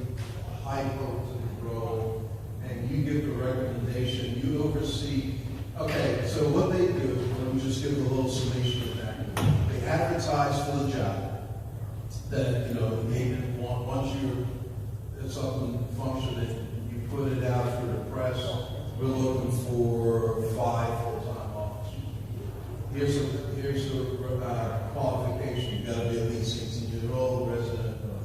high potency role, and you give the recommendation, you oversee. Okay, so what they do, let me just give a little summation of that. They advertise for the job. That, once it's up and functioning, you put it out for the press. We're looking for 5 full-time officers. Here's the qualification. You got to be at least 18 years old, resident of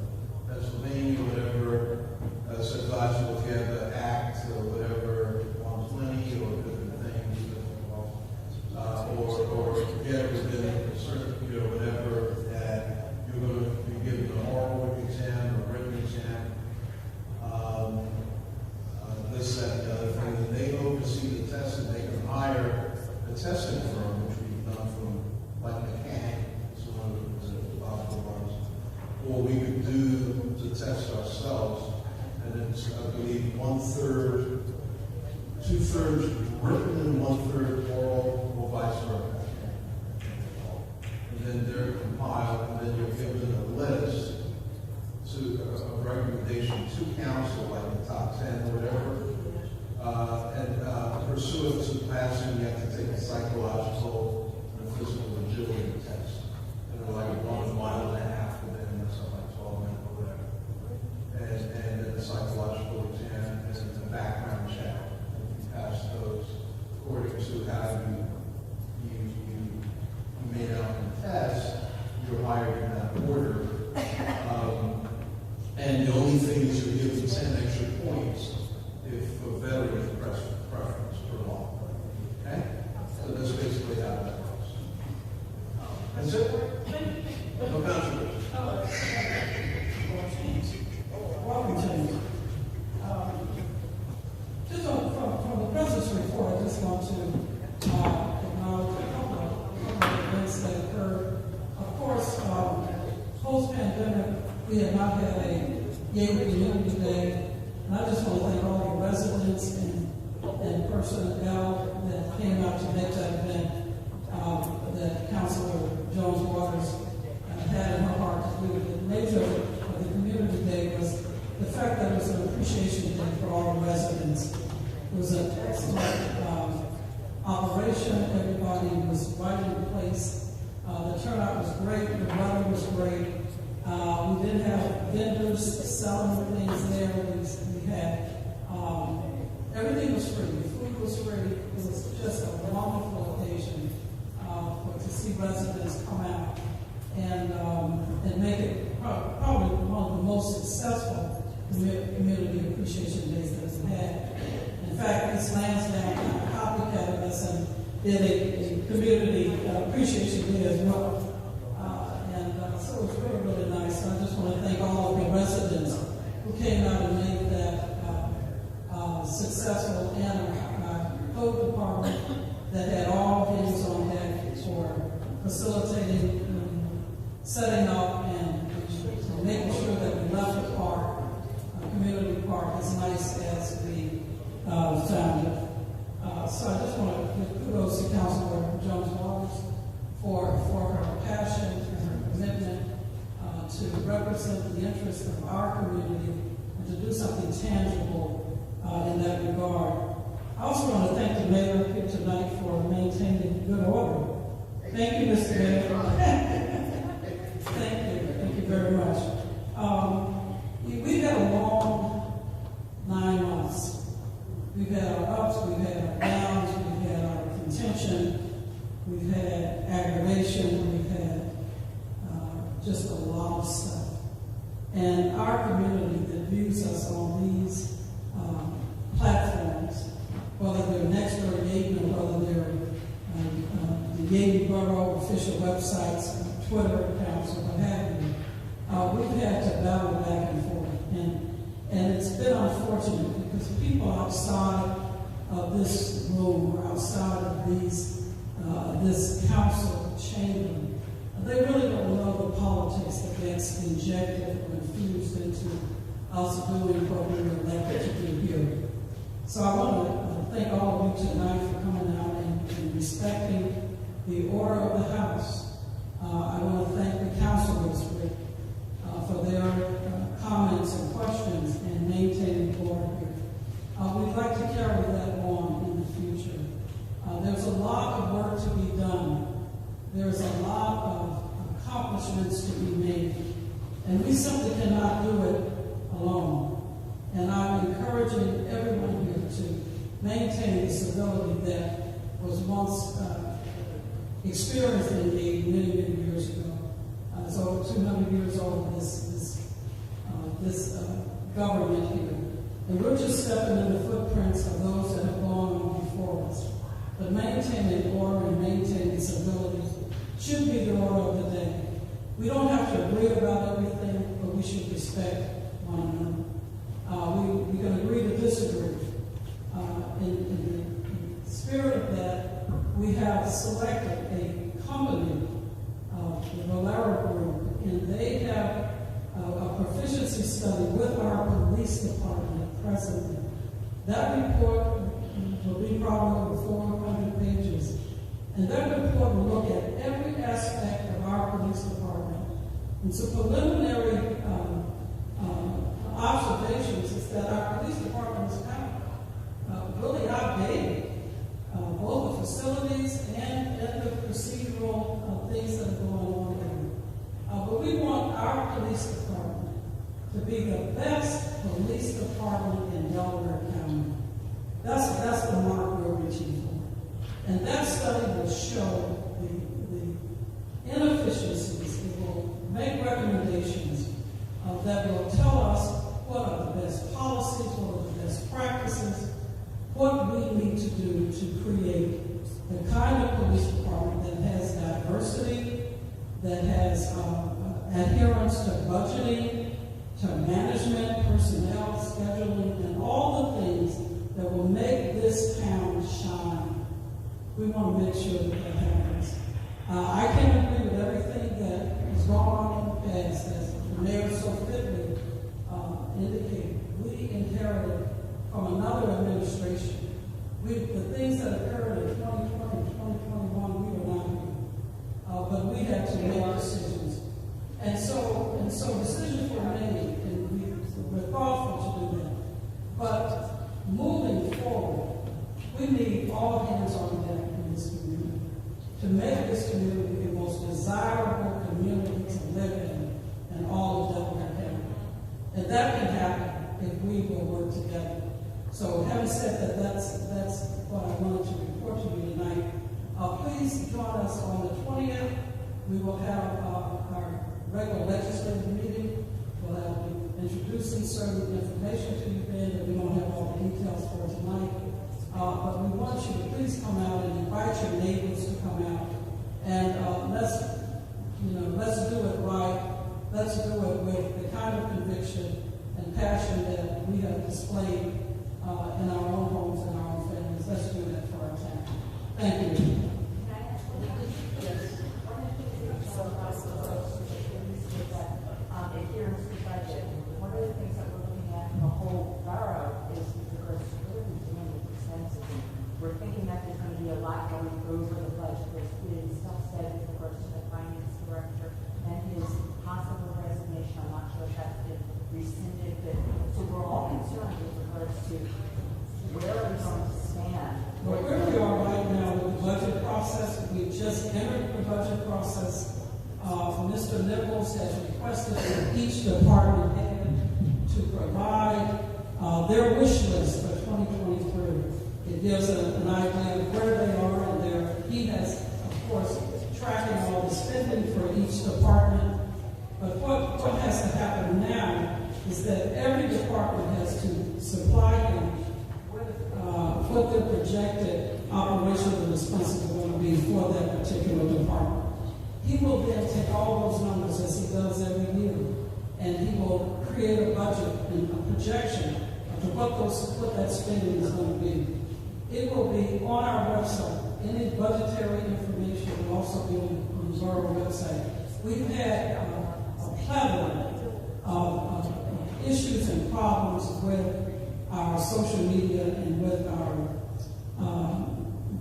Pennsylvania, whatever. It's advisable if you have the act or whatever, 120 or different things, or get within a certain, whatever that you're going to be given an oral exam or written exam. This, that, and the other thing. And they oversee the testing. They can hire a testing firm, which we've done from like mechanic, it's one of the possible ones. Or we could do the test ourselves, and it's, I believe, 1/3, 2/3 written and 1/3 oral, or vice versa. And then they're compiled, and then you're given a list of recommendation to council, like the top 10 or whatever. pursuant to passing, you have to take a psychological and physical agility test. And they're like 1.5 miles for them, or something like 12 minutes or whatever. And then the psychological exam and then the background check. If you pass those according to how you made out the test, you're hired in that order. And the only thing is you're given 10 extra points if a veteran's preference for law. Okay? So that's basically how that works. That's it? No controversy. Welcome, James. Just from the president's report, I just want to acknowledge a couple of events that occurred. Of course, post-pandemic, we have not had a Gateway Community Day, and I just want to thank all the residents and personnel that came out to make that event that Councilor Jones Waters had in her heart to do. The nature of the Community Day was the fact that it was an appreciation day for all the residents. It was an excellent operation. Everybody was right in place. The turnout was great. The weather was great. We did have vendors selling things there. We had everything was free. The food was free. It was just a wonderful occasion to see residents come out and make it probably one of the most successful community appreciation days that we've had. In fact, East Lansdowne copycatted us and did a community appreciation day as well. So it was really, really nice. So I just want to thank all of the residents who came out and made that successful, and our code department that had all hands on deck for facilitating, setting up, and making sure that we left the park, community park, as nice as we found it. So I just want to give kudos to Councilor Jones Waters for her passion and her commitment to represent the interests of our community and to do something tangible in that regard. I also want to thank the mayor here tonight for maintaining good order. Thank you, Mr. Mayor. Thank you very much. We've had a long 9 months. We've had our ups, we've had our downs, we've had our contention, we've had aggravation, we've had just a lot of stuff. And our community that views us on these platforms, whether they're Next Door Dayton or whether they're the Dayton Borough official websites, Twitter accounts, or what have you, we've had to battle back and forth. And it's been unfortunate because people outside of this room or outside of this council chamber, they really don't know the politics that gets injected or infused into us doing what we were elected to do here. So I want to thank all of you tonight for coming out and respecting the order of the House. I want to thank the councilors for their comments and questions and maintaining order here. We'd like to carry that on in the future. There's a lot of work to be done. There's a lot of accomplishments to be made. And we simply cannot do it alone. And I'm encouraging everyone here to maintain the civility that was once experienced in the many, many years ago. It's over 200 years old, this government here. And we're just stepping in the footprints of those that have gone on before us. But maintaining order and maintaining civility should be the order of the day. We don't have to agree about everything, but we should respect one another. We can agree to disagree. In the spirit of that, we have selected a company, the Valera Group, and they have a proficiency study with our police department presently. That report will be probably over 400 pages. And that report will look at every aspect of our police department. And some preliminary observations is that our police department is kind of really outdated. And that study will show the inefficiencies. It will make recommendations that will tell us what are the best policies, what are the best practices, what we need to do to create the kind of police department that has diversity, that has adherence to budgeting, to management, personnel, scheduling, and all the things that will make this town shine. We want to make sure that that happens. I can agree with everything that has gone on in the past, as the mayor so fitly indicated. We inherited from another administration. The things that occurred in 2020, 2021, we were not here. But we had to make decisions. And so decisions were made, and we're thoughtful to do that. But moving forward, we need all hands on deck in this community to make this community the most desirable community to live in all of Delaware County. And that can happen if we will work together. So having said that, that's what I wanted to report to you tonight. Please join us on the 20th. We will have our regular legislative meeting. We'll have introducing certain information to you then, but we don't have all the details for tonight. But we want you to please come out and invite your neighbors to come out. And let's do it right. Let's do it with the kind of conviction and passion that we have displayed in our own homes and our own families. Let's do that for our town. Thank you. Adherence to budget. One of the things that we're looking at in the whole borough is because we're doing expenses. We're thinking that there's going to be a lot going over the budget. There's been stuff said with regards to the finance director and his possible resignation. I'm not sure if that's been rescinded, but so we're all concerned with regards to where are we going to stand. Well, where we are right now with the budget process, we just entered the budget process. Mr. Nichols has requested that each department head to provide their wish list for 2023. It gives an idea of where they are, and he has, of course, tracking all the spending for each department. But what has to happen now is that every department has to supply him what their projected operational expenses are going to be for that particular department. He will then take all those numbers, as he does every year, and he will create a budget and a projection of what that spending is going to be. It will be on our website. Any budgetary information will also be on the borough website. We've had a plethora of issues and problems with our social media and with our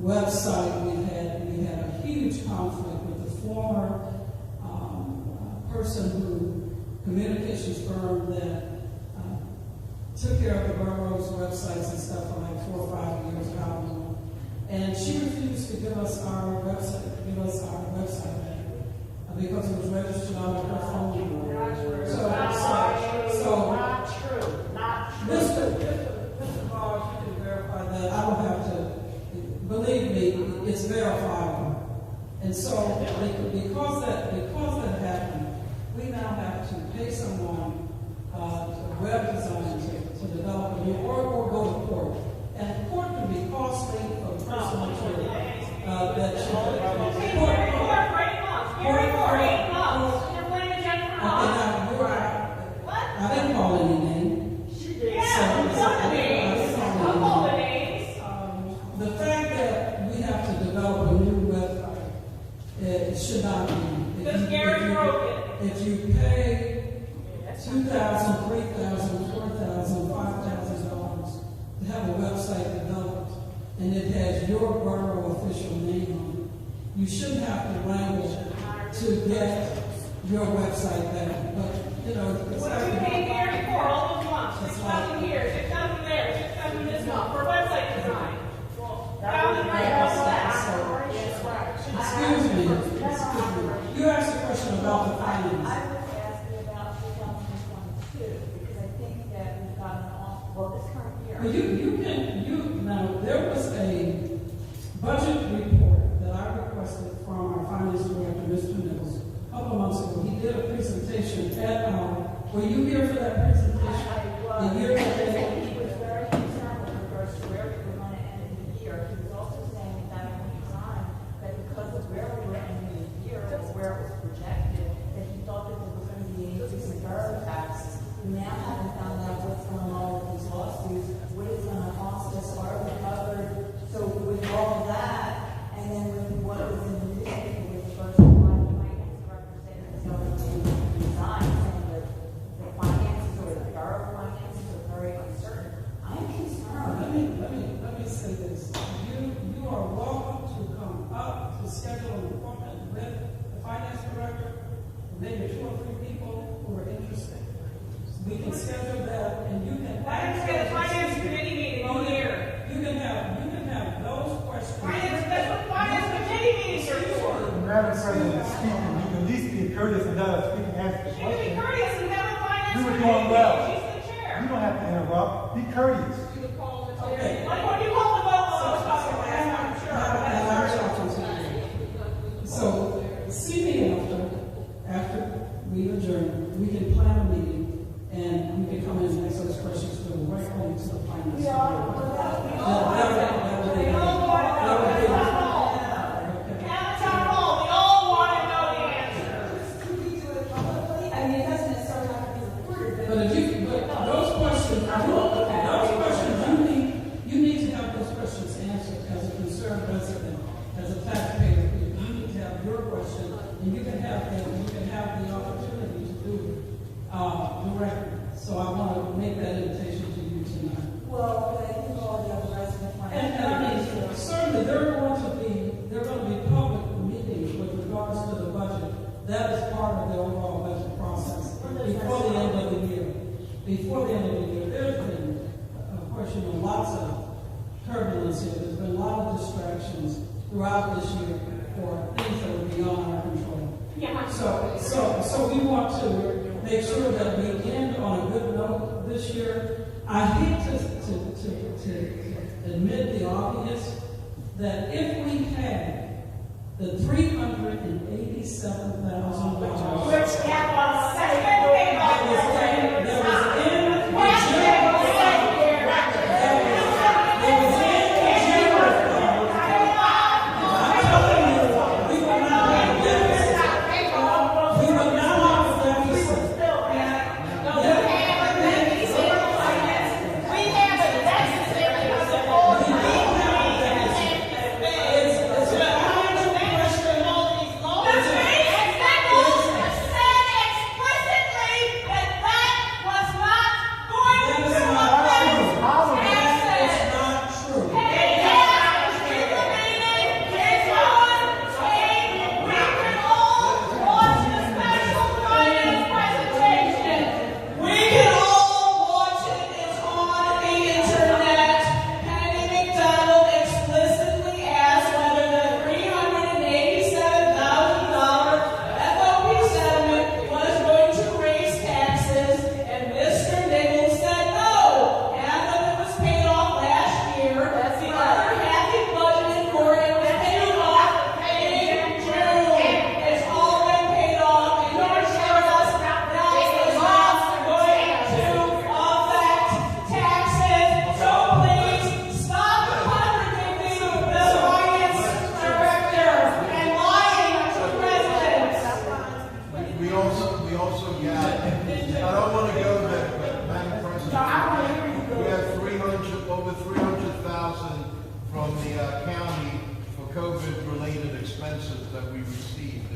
website. We had a huge conflict with the former communications firm that took care of the borough's websites and stuff for like 4 or 5 years, and she refused to give us our website back because it was registered under her phone number. Not true. Mr. Ball, you can verify that. I don't have to. Believe me, it's verifiable. And so, because that happened, we now have to pay someone web design to develop a new, or go to court. And court can be costly for the person I didn't call any name. The fact that we have to develop a new website, it should not be. If you pay $2,000, $3,000, $4,000, $5,000 to have a website developed, and it has your borough official name on it, you shouldn't have to wrangle to get your website back. But it's what have you paid Gary for all those months? $6,000 here, $6,000 there, $6,000 this month for website design. Excuse me. You asked a question about the finance. I was asking about 2022 because I think that we've got this current year. Now there was a budget that presentation, the year that they He was very concerned with regards to where we were going to end the year. He was also saying at that point in time that because of where we were ending the year, or where it was projected, that he thought that there was going to be an increase in borough taxes. We now haven't found out what's going on with these lawsuits, what it's going to cost us, are we covered? So with all of that, and then with what was in the newspaper with the first finance representative is going to resign, saying that the finances or the borough finances are very uncertain. I'm concerned. Let me say this. You are welcome to come up to schedule an appointment with the finance director, maybe 2 or 3 people who are interested. We can schedule that, and you can. Why don't you get a finance committee meeting all year? You can have those questions. That's what finance committee meetings are for. Madam President, speaking, you can at least be courteous and let us speak and answer the She can be question. courteous and have a finance You were committee doing meeting. well. She's the chair. You don't have to interrupt. Be courteous. Okay. Like when you call the vote on those topics, I'm sure. So, see me after we adjourn, we can plan a meeting, and we can come in and ask those questions directly to the finance. You need to have those questions answered as a concerned resident, as a taxpayer. You need to have your question, and you can have the opportunity to do it directly. So I want to make that invitation to you tonight. Well, but I think all the other residents want to. And I mean, certainly there are going to be public meetings with regards to the budget. That is part of the overall budget process before the end of the year. Before the end of the year, there's been, of course, lots of turbulence here. There's been a lot of distractions throughout this year for things that are beyond our control. Yeah. So we want to make sure that we end on a good note this year. I hate to admit the obvious that if we had the $387,000 Which kept on saying that was in the general COVID-related expenses that we received.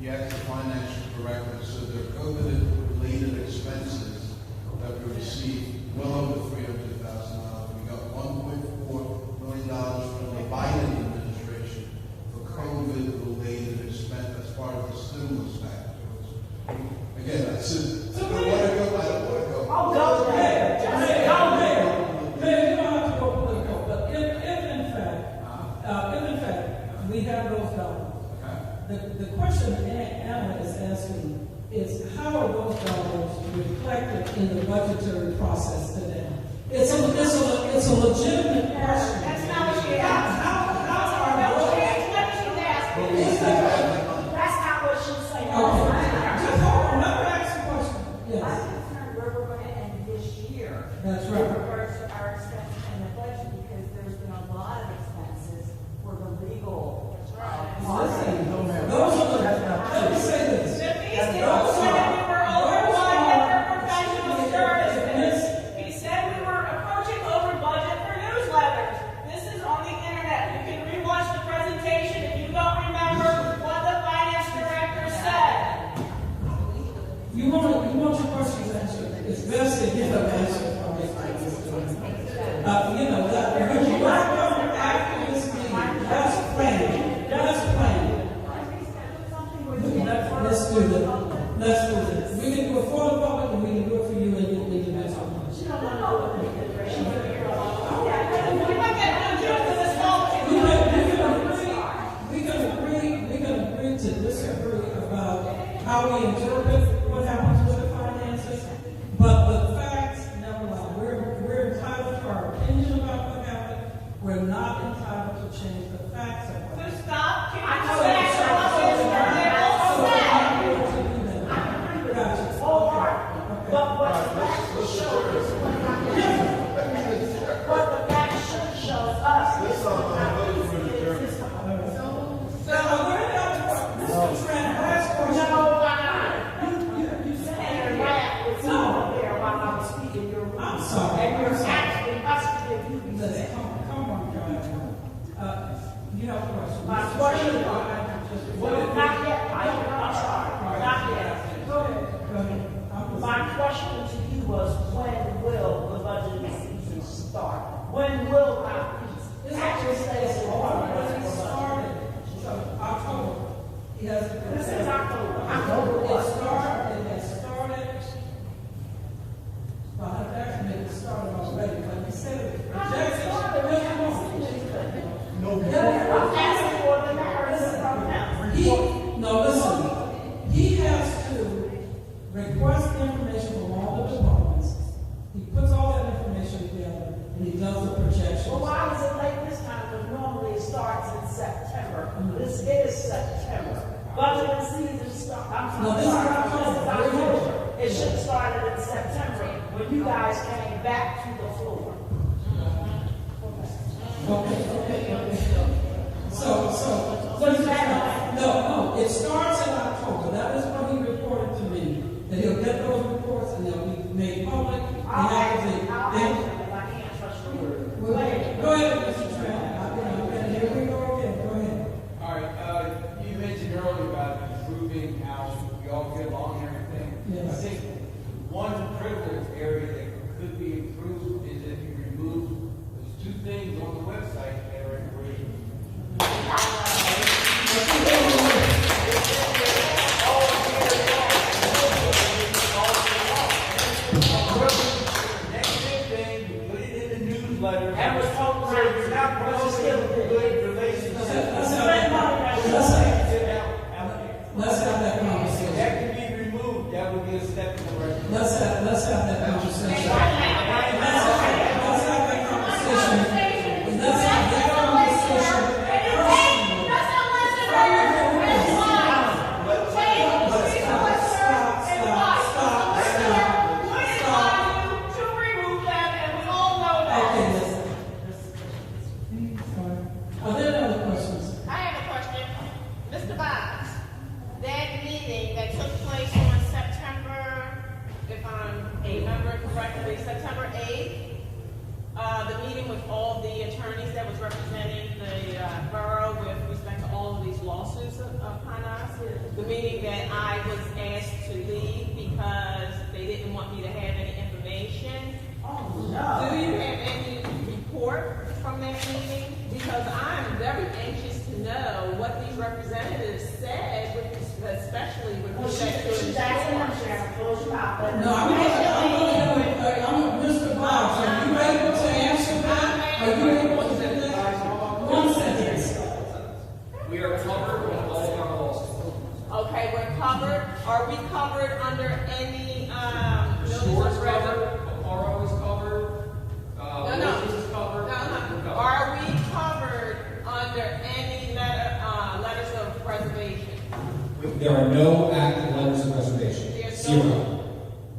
You asked the financial director, so the COVID-related expenses that we received, well over $300,000. We got $1.4 million from the Biden administration for COVID-related expense as part of the stimulus package. Again, I said, I don't want to go. I don't want to go. Oh, go ahead. Go ahead. Man, you don't have to go political. But if in fact we have those dollars, the question Anna is asking is how are those dollars reflected in the budgetary process today? It's a legitimate question. That's not what she asked. That's not what she's saying. Okay. Just hold on. Let me ask a question. Yes. I'm concerned where we're going how we interpret what happens with the finances, but the facts, never mind. We're entitled to our opinion about what happened. We're not entitled to change the facts of what happened. So stop. Can I you know go back to what was that's there? But what the facts will show is what the facts should show us is what happens in the system. Mr. Trent, last question. You said and laughed with someone there while I was speaking your room. I'm sorry. And you're actually us to give Listen, come on, guys. You have a question. My question was, well, not yet, I'm sorry, not yet. Go ahead. My question to you was, when will the budget season start? When will our piece actually stay in It started, so October. This is October. October what? It has started. Well, I've actually it started already, but you said it. I'm asking for the narrative from him. No, listen. He has to request information from all the departments. He puts all that information together and he does the projections. Well, why is it late this time? Because normally it starts in September. This is September. Budget season starts. No, this is October. It should have started in September when you guys came back to the floor. Okay. So no, it starts in October. That is what he reported to me. That he'll get those reports and they'll be made public. I'll ask him if I can't trust you. Go ahead, Mr. Trent. Here we go again. Go ahead. All right, you mentioned earlier about improving how we all get along and everything. Yes. I think one critical area that could be improved is if you remove those two things on the website that are in green. Next big thing, you put it in the newsletter. And was told to you're not promoting good relationship. Let's have that conversation. If that can be removed, that would be a step in the right direction. Let's have that conversation. Let's have that conversation. Let's have that conversation. Are there other questions? I have a question. Mr. Boggs, that meeting that took place on September, if I'm remembering correctly, September 8th, the meeting with all the attorneys that was representing the borough with respect to all of these lawsuits upon us, the meeting that I was asked to leave because they didn't want me to have any information. Oh, no. Do you have any report from that meeting? Because I'm very anxious to know what these representatives said, especially with respect to She's asking them, Sharon, close your mouth. No, I'm Mr. Boggs. Are you able to answer that? Are you able to do that? One sentence. We are covered with all of our lawsuits. Okay, we're covered. Are we covered under any notice Store's of covered, Aparo is covered, Williams is covered. We're covered. Are we covered under any letters of reservation? There are no active letters of reservation. There's Zero.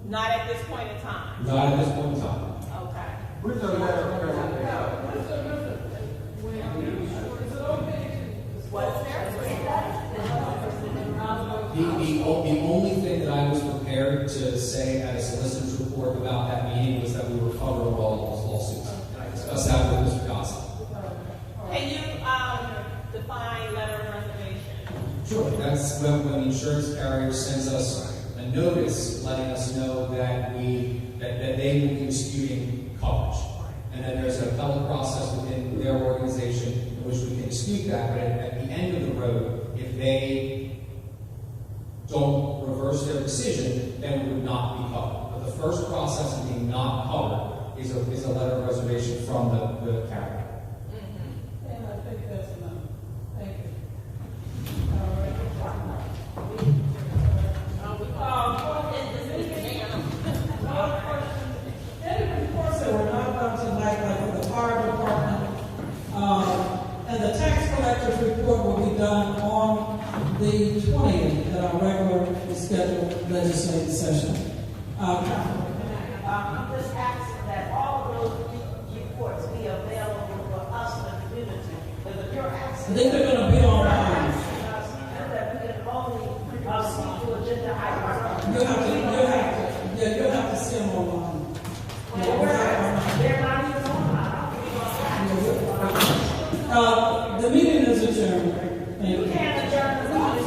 Not at this point in time. Not at this point in time. Okay. Where's the letter of reservation? What's there? The only thing that I was prepared to say at a solicitor's report about that meeting was that we were covered on all of those lawsuits. And I discussed that with Mr. Gossett. Can you define letter of reservation? Sure. That's when the insurance carrier sends us a notice letting us know that that they will be disputing coverage. And then there's an appellate process within their organization in which we can dispute that. But at the end of the road, if they don't reverse their decision, then we would not be covered. But the first process of being not covered is a letter of reservation from the carrier. And I think that's enough. Thank you. All right. done on the 20th at our regularly scheduled legislative session. I'm just asking that all of those reports be available for us, the community, because if you're I asking. think they're going to be online. That we can only see to agenda items. You'll have to see them online. They're not even online. The meeting is adjourned. Thank you. You can't adjourn the meeting.